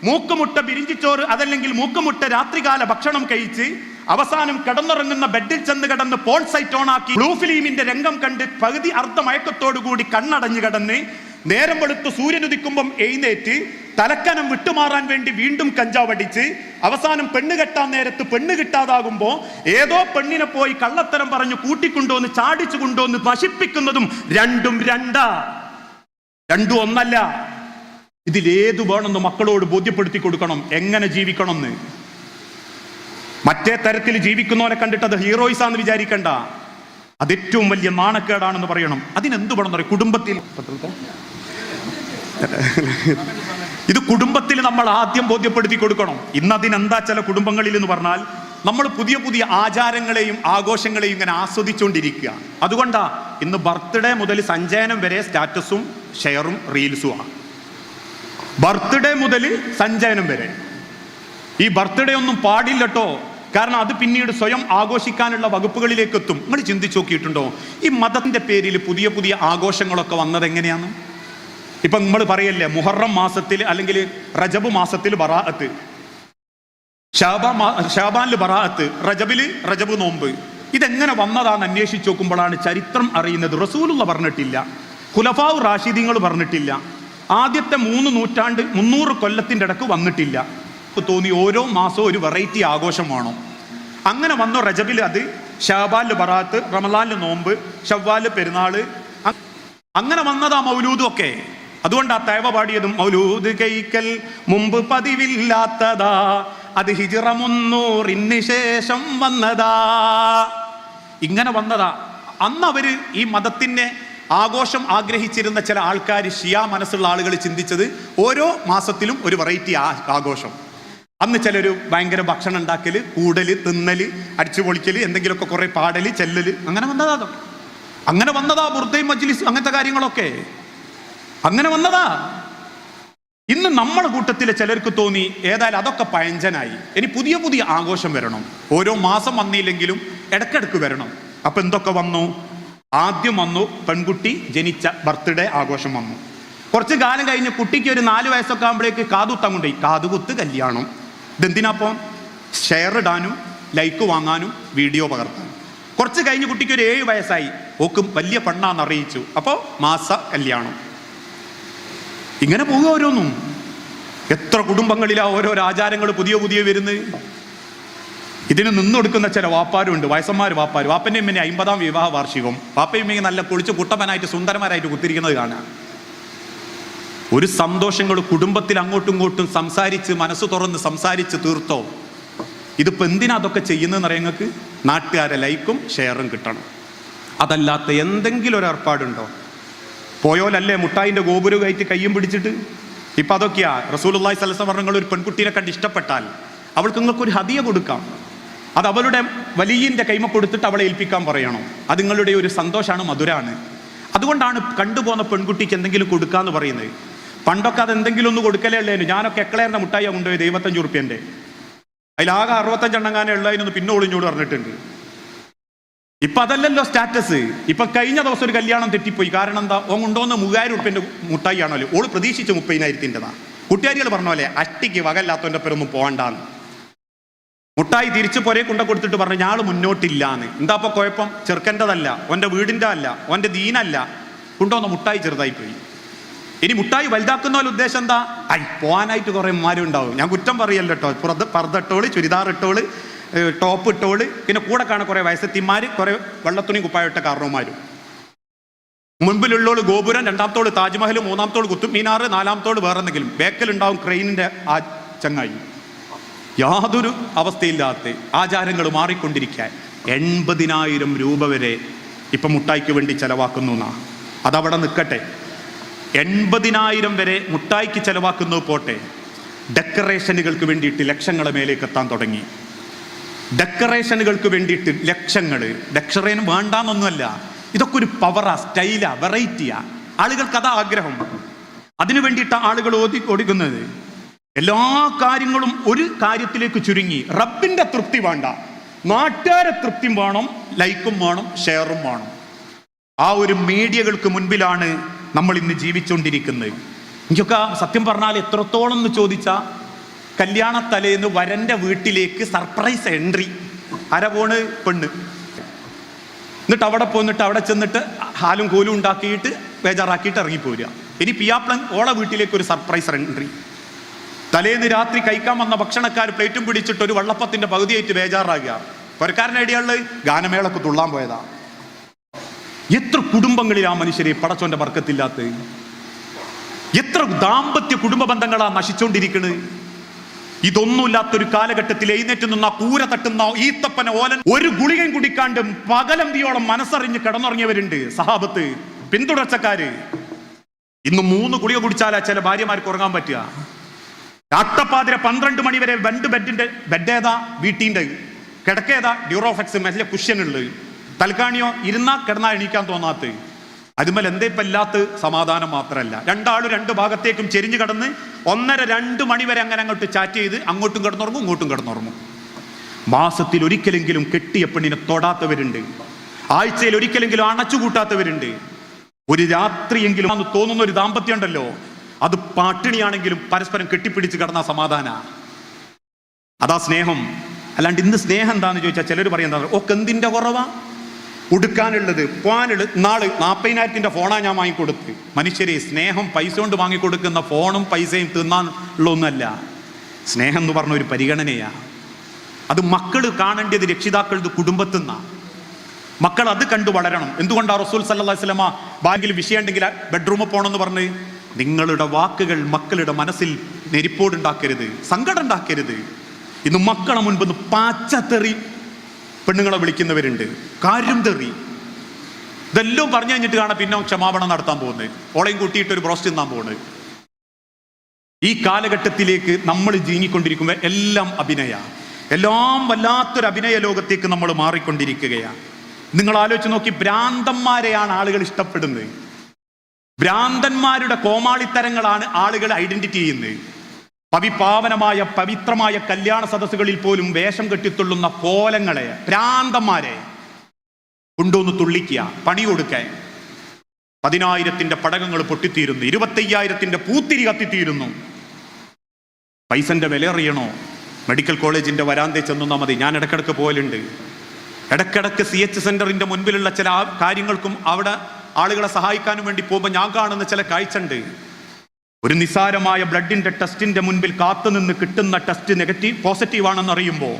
മൂക്കുമുട്ട ബിരിഞ്ചിച്ചോറ് അതല്ലെങ്കിൽ മൂക്കുമുട്ട രാത്രികാല ഭക്ഷണം കഴിച്ച് അവസാനം കിടന്നുറങ്ങുന്ന ബെഡിൽ ചെന്ന് കിടന്ന് പോൾ സൈറ്റ് ഓണാക്കി ബ്ലൂ ഫിലിമിന്റെ രംഗം കണ്ട് പകുതി അർദ്ധമയക്കത്തോടുകൂടി കണ്ണടഞ്ഞു കിടന്ന് നേരം വെളുത്ത് സൂര്യനുദിക്കുമ്പം എഴുന്നേറ്റ് തലക്കനം വിട്ടുമാറാൻ വേണ്ടി വീണ്ടും കഞ്ചാവ് അടിച്ച് അവസാനം പെണ്ണ് കെട്ടാൻ നേരത്ത് പെണ്ണ് കിട്ടാതാകുമ്പോ ഏതോ പെണ്ണിനെ പോയി കള്ളത്തരം പറഞ്ഞു കൂട്ടിക്കൊണ്ടുവന്ന് ചാടിച്ചു കൊണ്ടുവന്ന് നശിപ്പിക്കുന്നതും രണ്ടും ഒന്നല്ല. ഇതിലേതു വേണമെന്ന് മക്കളോട് ബോധ്യപ്പെടുത്തി കൊടുക്കണം, എങ്ങനെ ജീവിക്കണമെന്ന്. മറ്റേ തരത്തിൽ ജീവിക്കുന്നവനെ കണ്ടിട്ട് അത് ഹീറോയിസാന്ന് വിചാരിക്കണ്ട, അത് ഏറ്റവും വലിയ നാണക്കേടാണെന്ന് പറയണം. അതിനെന്ത് വേണമെന്ന് പറയും, കുടുംബത്തിൽ ഇത് കുടുംബത്തിൽ നമ്മൾ ആദ്യം ബോധ്യപ്പെടുത്തി കൊടുക്കണം. ഇന്നതിനെന്താ ചില കുടുംബങ്ങളിൽ എന്ന് പറഞ്ഞാൽ നമ്മൾ പുതിയ പുതിയ ആചാരങ്ങളെയും ആഘോഷങ്ങളെയും ഇങ്ങനെ ആസ്വദിച്ചുകൊണ്ടിരിക്കുക. അതുകൊണ്ടാ ഇന്ന് ബർത്ത്ഡേ മുതൽ സഞ്ചയനം വരെ സ്റ്റാറ്റസും ഷെയറും റീൽസുമാണ്. ബർത്ത്ഡേ മുതൽ സഞ്ചയനം വരെ. ഈ ബർത്ത്ഡേ ഒന്നും പാടില്ലട്ടോ, കാരണം അത് പിന്നീട് സ്വയം ആഘോഷിക്കാനുള്ള വകുപ്പുകളിലേക്ക് എത്തും. നിങ്ങൾ ചിന്തിച്ചു നോക്കിയിട്ടുണ്ടോ ഈ മതത്തിന്റെ പേരിൽ പുതിയ പുതിയ ആഘോഷങ്ങളൊക്കെ വന്നത് എങ്ങനെയാണ്? ഇപ്പൊ നമ്മൾ പറയല്ലേ മുഹറം മാസത്തിൽ അല്ലെങ്കിൽ റജബ് മാസത്തിൽ ബറാഅത്ത്, ഷാബാനിൽ ബറാഅത്ത്, റജബ് നോമ്പ്. ഇതെങ്ങനെ വന്നതാന്ന് അന്വേഷിച്ച് നോക്കുമ്പോഴാണ് ചരിത്രം അറിയുന്നത്. റസൂലുള്ള പറഞ്ഞിട്ടില്ല, ഖുലഫാഉ റാഷിദീങ്ങൾ പറഞ്ഞിട്ടില്ല, ആദ്യത്തെ 3 നൂറ്റാണ്ട് 300 കൊല്ലത്തിൻ്റെ ഇടക്ക് വന്നിട്ടില്ല. തോന്നി ഓരോ മാസവും ഒരു വെറൈറ്റി ആഘോഷം വേണം. അങ്ങനെ വന്നു. റജബിൽ അത്, ഷാബാനിൽ ബറാഅത്ത്, റമളാനിൽ നോമ്പ്, ഷവ്വാലിൽ പെരുന്നാള്, അങ്ങനെ വന്നതാ മൗലൂദും ഒക്കെ. അതുകൊണ്ട് ആ തൈവ പാടിയതും മൗലൂദ് കൈക്കൽ മുമ്പ് പതിവില്ലാത്തതാ, അത് ഹിജ്റ 300 ശേഷം വന്നതാ. ഇങ്ങനെ വന്നതാ. അന്ന് അവര് ഈ മതത്തിന്റെ ആഘോഷം ആഗ്രഹിച്ചിരുന്ന ചില ആൾക്കാർ, ഷിയ മനസ്സുള്ള ആളുകൾ ചിന്തിച്ചത് ഓരോ മാസത്തിലും ഒരു വെറൈറ്റി ആഘോഷം. അന്ന് ചിലര് ഭയങ്കര ഭക്ഷണം ഉണ്ടാക്കല്, കൂടല്, തിന്നല്, അടിച്ചു പൊളിക്കല്, എന്തെങ്കിലുമൊക്കെ കുറെ പാടല്, ചെല്ലല്, അങ്ങനെ വന്നതാ ബുർദയും മജ്ലിസ് അങ്ങനത്തെ കാര്യങ്ങളൊക്കെ അങ്ങനെ വന്നതാ. ഇന്ന് നമ്മുടെ കൂട്ടത്തിലെ ചിലർക്ക് തോന്നി ഏതായാലും അതൊക്കെ പഴഞ്ചനായി, ഇനി പുതിയ പുതിയ ആഘോഷം വരണം, ഓരോ മാസം വന്നില്ലെങ്കിലും ഇടക്കിടക്ക് വരണം. അപ്പൊ എന്തൊക്കെ വന്നു? ആദ്യം വന്നു പെൺകുട്ടി ജനിച്ച ബർത്ത്ഡേ ആഘോഷം വന്നു. കുറച്ച് കാലം കഴിഞ്ഞ് കുട്ടിക്ക് ഒരു 4 വയസ്സൊക്കെ ആകുമ്പോഴേക്ക് കാതുകുത്താൻ കൊണ്ടുപോയി, കാതുകുത്ത് കല്യാണം. ഇതെന്തിനാപ്പം? ഷെയർ ഇടാനും ലൈക്ക് വാങ്ങാനും വീഡിയോ പകർത്താനും. കുറച്ച് കഴിഞ്ഞ് കുട്ടിക്ക് ഒരു 7 വയസ്സായി, ഓക്കും വലിയ പെണ്ണാന്ന് അറിയിച്ചു, അപ്പോൾ മാസ കല്യാണം. ഇങ്ങനെ പോകുക ഓരോന്നും. എത്ര കുടുംബങ്ങളിലാ ഓരോരോ ആചാരങ്ങൾ പുതിയ പുതിയ വരുന്നത്. ഇതിന് നിന്നൊടുക്കുന്ന ചില വാപ്പാരുണ്ട്, വയസ്സന്മാർ വാപ്പാർ. വാപ്പൻ്റെയും പിന്നെ 50-ാം വിവാഹ വാർഷികം, വാപ്പയും നല്ല കുളിച്ച് കുട്ടപ്പനായിട്ട് സുന്ദരന്മാരായിട്ട് കുത്തിരിക്കുന്നത് കാണാം. ഒരു സന്തോഷങ്ങൾ കുടുംബത്തിൽ അങ്ങോട്ടും ഇങ്ങോട്ടും സംസാരിച്ച് മനസ്സ് തുറന്ന് സംസാരിച്ച് തീർത്തോ? ഇതിപ്പോൾ എന്തിനാ അതൊക്കെ ചെയ്യുന്നതെന്ന് അറിയാം നിങ്ങൾക്ക്? നാട്ടുകാരെ ലൈക്കും ഷെയറും കിട്ടണം. അതല്ലാത്ത എന്തെങ്കിലും ഒരു ഏർപ്പാടുണ്ടോ? പോയോലല്ലേ മുട്ടായിൻ്റെ ഗോപുരം കയറ്റി കയ്യും പിടിച്ചിട്ട്. ഇപ്പം അതൊക്കെയാ. റസൂലുള്ളാഹി സ്വല്ലല്ലാഹു അലൈഹി വസല്ലം പറഞ്ഞ ഒരു പെൺകുട്ടീനെ കണ്ട് ഇഷ്ടപ്പെട്ടാൽ അവൾക്ക് നിങ്ങൾക്കൊരു ഹദിയ കൊടുക്കാം. അത് അവളുടെ വലിയൻ്റെ കൈമ കൊടുത്തിട്ട് അവളെ ഏൽപ്പിക്കാൻ പറയണം. അത് നിങ്ങളുടെ ഒരു സന്തോഷമാണ്, മധുരാണ്. അതുകൊണ്ടാണ് കണ്ടുപോകുന്ന പെൺകുട്ടിക്ക് എന്തെങ്കിലും കൊടുക്കാന്ന് പറയുന്നത്. പണ്ടൊക്കെ അത് എന്തെങ്കിലും ഒന്ന് കൊടുക്കലേ ഉള്ളേനു. ഞാനൊക്കെ എക്ലേറിൻ്റെ മുട്ടായി കൊണ്ടുപോയി 25 ഉറുപ്പ്യൻ്റെ, അതിലാകെ 65 എണ്ണങ്ങാനേ ഉള്ളതിനൊന്ന് പിന്നെ ഒളിഞ്ഞോട് പറഞ്ഞിട്ടുണ്ട്. ഇപ്പൊ അതല്ലല്ലോ സ്റ്റാറ്റസ്. ഇപ്പൊ കഴിഞ്ഞ ദിവസം ഒരു കല്യാണം തെറ്റിപ്പോയി. കാരണം എന്താ? ഓൻ കൊണ്ടുവന്ന് 3000 ഉറുപ്പ്യൻ്റെ മുട്ടായി ആണല്ലോ. ഓള് പ്രതീക്ഷിച്ച് 30,000-ൻ്റെതാ. കുട്ടികാരികൾ പറഞ്ഞ പോലെ അട്ടിക്ക് വകല്ലാത്തവൻ്റെ പേരൊന്നും പോകണ്ടാന്ന്. മുട്ടായി തിരിച്ചു പുരയെ കൊണ്ട കൊടുത്തിട്ട് പറഞ്ഞു ഞാൾ മുന്നോട്ടില്ലാന്ന്. എന്താ ഇപ്പൊ കുഴപ്പം? ചെറുക്കൻ്റെതല്ല, ഓൻ്റെ വീടിൻ്റെ അല്ല, ഓൻ്റെ ദീനല്ല, കൊണ്ടുവന്ന മുട്ടായി ചെറുതായി പോയി. ഇനി മുട്ടായി വലുതാക്കുന്ന പോലെ ഉദ്ദേശം എന്താ? പോകാനായിട്ട് കുറേ മാരും ഉണ്ടാവും. ഞാൻ കുറ്റം പറയല്ലോ കേട്ടോ. പർദ്ദട്ടോള്, ചുരിദാർ ഇട്ടോള്, ടോപ്പ് ഇട്ടോള്, പിന്നെ കൂടെ കാണാൻ കുറേ വയസ്സെത്തിമാർ, കുറേ വെള്ളത്തുണി കുപ്പായിട്ട കാരണവന്മാരും. മുൻപിലുള്ളോള് ഗോപുരം, രണ്ടാമത്തോള് താജ്മഹൽ, മൂന്നാമത്തോള് കുത്തുബ് മീനാർ, നാലാമത്തോള് വേറെ എന്തെങ്കിലും. ബേക്കലുണ്ടാവും ക്രെയിനിൻ്റെ ആ ചങ്ങായി. യാതൊരു അവസ്ഥയില്ലാത്ത ആചാരങ്ങൾ മാറിക്കൊണ്ടിരിക്കാൻ 80,000 രൂപ വരെ ഇപ്പം മുട്ടായിക്ക് വേണ്ടി ചെലവാക്കുന്നു എന്നാ. അതവിടെ നിൽക്കട്ടെ. 80,000 വരെ മുട്ടായിക്ക് ചെലവാക്കുന്നത് പോട്ടെ, ഡെക്കറേഷനുകൾക്ക് വേണ്ടിയിട്ട് ലക്ഷങ്ങളെ മേലേക്ക് എത്താൻ തുടങ്ങി. ഡെക്കറേഷനുകൾക്ക് വേണ്ടിയിട്ട് ലക്ഷങ്ങൾ. ഡെക്കറേഷൻ വേണ്ടാന്നൊന്നുമല്ല, ഇതൊക്കെ ഒരു പവറാ, സ്റ്റൈലാ, വെറൈറ്റിയാ. ആളുകൾക്ക് അതാ ആഗ്രഹം. അതിനു വേണ്ടിയിട്ട് ആളുകൾ ഓടിക്കുന്നത്. എല്ലാ കാര്യങ്ങളും ഒരു കാര്യത്തിലേക്ക് ചുരുങ്ങി. റബ്ബിന്റെ തൃപ്തി വേണ്ട, നാട്ടുകാരെ തൃപ്തിയും വേണം, ലൈക്കും വേണം, ഷെയറും വേണം. ആ ഒരു മീഡിയകൾക്ക് മുൻപിലാണ് നമ്മൾ ഇന്ന് ജീവിച്ചുകൊണ്ടിരിക്കുന്നത്. എനിക്കൊക്കെ സത്യം പറഞ്ഞാൽ എത്രത്തോളം എന്ന് ചോദിച്ചാൽ, കല്യാണത്തലേന്ന് വരൻ്റെ വീട്ടിലേക്ക് സർപ്രൈസ് എൻട്രി. പോണ്? പെണ്ണ്. എന്നിട്ട് അവിടെ പോന്നിട്ട് അവിടെ ചെന്നിട്ട് ഹാലും കോലും ഉണ്ടാക്കിയിട്ട് ബേജാറാക്കിയിട്ട് ഇറങ്ങിപ്പോരുക. ഇനി പിയാപ്ലൻ ഓളെ വീട്ടിലേക്ക് ഒരു സർപ്രൈസ് എൻട്രി. തലേന്ന് രാത്രി കഴിക്കാൻ വന്ന ഭക്ഷണക്കാർ പ്ലേറ്റും പിടിച്ചിട്ട് ഒരു വള്ളപ്പത്തിൻ്റെ പകുതിയായിട്ട് ബേജാറാകുക. പുരക്കാരൻ ഐഡിയകള് ഗാനമേളക്ക് തുള്ളാൻ പോയതാ. എത്ര കുടുംബങ്ങളിൽ ആ മനുഷ്യരെ പടച്ചോന്റെ ബർക്കത്തില്ലാത്ത, എത്ര ദാമ്പത്യ കുടുംബ ബന്ധങ്ങളാ നശിച്ചുകൊണ്ടിരിക്കുന്നത്. ഇതൊന്നുമില്ലാത്തൊരു കാലഘട്ടത്തിൽ എഴുന്നേറ്റ് നിന്ന കൂര തട്ടുന്ന ഈത്തപ്പന ഓലൻ ഒരു ഗുളികയും കുടിക്കാണ്ടും പകലന്തിയോളം മനസ്സറിഞ്ഞ് കിടന്നുറങ്ങിയവരുണ്ട്. സഹാബത്ത്, പിന്തുടർച്ചക്കാര്. ഇന്ന് 3 ഗുളിക കുടിച്ചാലാ ചില ഭാര്യമാർക്ക് ഉറങ്ങാൻ പറ്റുക. അട്ടപ്പാതിര 12 മണി വരെ 2 ബെഡിന്റെ ബെഡ് ഏതാ? വീട്ടിൻ്റെ. കിടക്കേതാ? ഡ്യൂറോഫെക്സ്, മെല്ലെ കുഷ്യനുള്ളത്. തൽക്കാണിയോ ഇരുന്നാ കിടന്നാ എണീക്കാൻ തോന്നാത്ത. അതുമല്ല എന്തേപ്പല്ലാത്ത സമാധാനം മാത്രമല്ല, രണ്ടാളും 2 ഭാഗത്തേക്കും ചെരിഞ്ഞു കിടന്ന് 1:30-2 മണി വരെ അങ്ങനെ അങ്ങോട്ട് ചാറ്റ് ചെയ്ത് അങ്ങോട്ടും കിടന്നുറങ്ങും ഇങ്ങോട്ടും കിടന്നുറങ്ങും. മാസത്തിൽ ഒരിക്കലെങ്കിലും കെട്ടിയ പെണ്ണിനെ തൊടാത്തവരുണ്ട്. ആഴ്ചയിൽ ഒരിക്കലെങ്കിലും അണച്ചുകൂട്ടാത്തവരുണ്ട്. ഒരു രാത്രിയെങ്കിലും അന്ന് തോന്നുന്ന ഒരു ദാമ്പത്യം ഉണ്ടല്ലോ, അത് പാട്ടിണിയാണെങ്കിലും പരസ്പരം കെട്ടിപ്പിടിച്ച് കിടന്ന സമാധാന. അതാ സ്നേഹം. അല്ലാണ്ട് ഇന്ന് സ്നേഹം എന്താന്ന് ചോദിച്ചാൽ ചിലർ പറയുന്നത് ഒക്കെ എന്തിൻ്റെ കുറവാ? ഉടുക്കാനുള്ളത്, പോകാനുള്ളത്. നാള് 40,000-ൻ്റെ ഫോണാ ഞാൻ വാങ്ങിക്കൊടുത്ത്. മനുഷ്യരെ, സ്നേഹം പൈസ കൊണ്ട് വാങ്ങിക്കൊടുക്കുന്ന ഫോണും പൈസയും തിന്നാനുള്ള ഒന്നല്ല. സ്നേഹം എന്ന് പറഞ്ഞ ഒരു പരിഗണനയാ. അത് മക്കൾ കാണേണ്ടത് രക്ഷിതാക്കളുടെ കുടുംബത്തിൽ നിന്നാണ്. മക്കൾ അത് കണ്ടു വളരണം. എന്തുകൊണ്ടാണ് റസൂൽ സല്ലല്ലാഹു അലൈഹി വസല്ലമ ബാങ്കിൽ വിഷയം ഉണ്ടെങ്കിൽ ബെഡ്റൂമിൽ പോകണമെന്ന് പറഞ്ഞ്? നിങ്ങളുടെ വാക്കുകൾ മക്കളുടെ മനസ്സിൽ നെരിപ്പോടുണ്ടാക്കരുത്, സങ്കടം ഉണ്ടാക്കരുത്. ഇന്ന് മക്കളെ മുൻപ് പാച്ചത്തെറി പെണ്ണുങ്ങളെ വിളിക്കുന്നവരുണ്ട്, കാര്യം തെറി. ഇതെല്ലാം പറഞ്ഞു കഴിഞ്ഞിട്ട് കാണാം പിന്നെ ക്ഷമാപണം നടത്താൻ പോകുന്നത്, ഓളയും കൂട്ടിയിട്ട് ഒരു ബ്രോസ്റ്റ് തിന്നാൻ പോകുന്നത്. ഈ കാലഘട്ടത്തിലേക്ക് നമ്മൾ നീങ്ങിക്കൊണ്ടിരിക്കുമ്പോൾ എല്ലാം അഭിനയ, എല്ലാം വല്ലാത്തൊരു അഭിനയ ലോകത്തേക്ക് നമ്മൾ മാറിക്കൊണ്ടിരിക്കുകയാണ്. നിങ്ങൾ ആലോചിച്ച് നോക്കി, ഭ്രാന്തന്മാരെയാണ് ആളുകൾ ഇഷ്ടപ്പെടുന്നത്. ഭ്രാന്തന്മാരുടെ കോമാളിത്തരങ്ങളാണ് ആളുകൾ ഐഡന്റിറ്റി ചെയ്യുന്നത്. പാവനമായ പവിത്രമായ കല്യാണ സദസ്സുകളിൽ പോലും വേഷം കെട്ടിത്തുള്ളുന്ന കോലങ്ങളെ, ഭ്രാന്തന്മാരെ കൊണ്ടുവന്ന് തുള്ളിക്കുക, പണി കൊടുക്കാൻ. 10,000-ന്റെ പടകങ്ങൾ പൊട്ടിത്തീരുന്നു, 25,000-ന്റെ പൂത്തിരി കത്തിത്തീരുന്നു. പൈസന്റെ വില അറിയണോ? മെഡിക്കൽ കോളേജിന്റെ വരാന്തേ ചെന്നാ മതി. ഞാൻ ഇടക്കിടക്ക് പോകലുണ്ട്. ഇടക്കിടക്ക് CH സെന്ററിന്റെ മുൻപിലുള്ള ചില കാര്യങ്ങൾക്കും അവിടെ ആളുകളെ സഹായിക്കാനും വേണ്ടി പോകുമ്പോൾ ഞാൻ കാണുന്ന ചില കാഴ്ചയുണ്ട്. ഒരു നിസ്സാരമായ ബ്ലഡിന്റെ ടെസ്റ്റിന്റെ മുൻപിൽ കാത്തുനിന്ന് കിട്ടുന്ന ടെസ്റ്റ് പോസിറ്റീവ് ആണെന്ന് അറിയുമ്പോൾ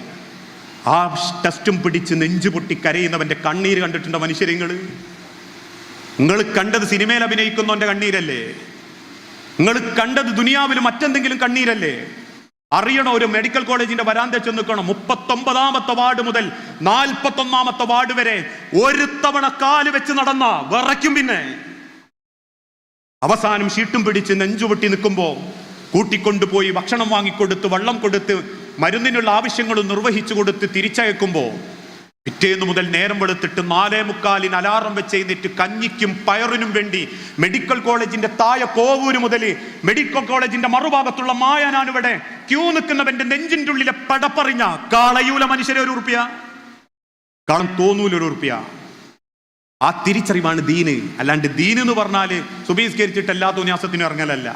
ആ ടെസ്റ്റും പിടിച്ച് നെഞ്ചുപൊട്ടി കരയുന്നവന്റെ കണ്ണീര് കണ്ടിട്ടുണ്ടോ മനുഷ്യരെ? നിങ്ങൾ കണ്ടത് സിനിമയിൽ അഭിനയിക്കുന്നവന്റെ കണ്ണീരല്ലേ? നിങ്ങൾ കണ്ടത് ദുനിയാവിൽ മറ്റെന്തെങ്കിലും കണ്ണീരല്ലേ? അറിയണ ഒരു മെഡിക്കൽ കോളേജിന്റെ വരാന്ത ചെന്ന് നിൽക്കണം. 39ാമത്തെ വാർഡ് മുതൽ 41ാമത്തെ വാർഡ് വരെ ഒരു തവണ കാല് വെച്ച് നടന്ന വിറയ്ക്കും. പിന്നെ അവസാനം ഷീട്ടും പിടിച്ച് നെഞ്ചുപൊട്ടി നിൽക്കുമ്പോ കൂട്ടിക്കൊണ്ടുപോയി ഭക്ഷണം വാങ്ങിക്കൊടുത്ത് വെള്ളം കൊടുത്ത് മരുന്നിനുള്ള ആവശ്യങ്ങളും നിർവഹിച്ചു കൊടുത്ത് തിരിച്ചയക്കുമ്പോ പിറ്റേന്ന് മുതൽ നേരം വെളുത്തിട്ട് 4:45 അലാറം വെച്ച് എഴുന്നേറ്റ് കഞ്ഞിക്കും പയറിനും വേണ്ടി മെഡിക്കൽ കോളേജിന്റെ താഴെ കോവൂര് മുതൽ മെഡിക്കൽ കോളേജിന്റെ മറുഭാഗത്തുള്ള മായാനാനിവിടെ ക്യൂ നിൽക്കുന്നവന്റെ നെഞ്ചിന്റെ ഉള്ളിലെ പടപ്പറിഞ്ഞ കളയൂല മനുഷ്യരെ ₹1, കാളം തോന്നൂല ₹1. ആ തിരിച്ചറിവാണ് ദീന്. അല്ലാണ്ട് ദീന് എന്ന് പറഞ്ഞാല് സുബീസ്കരിച്ചിട്ട് എല്ലാ തോന്നിയാസത്തിനും ഇറങ്ങലല്ല,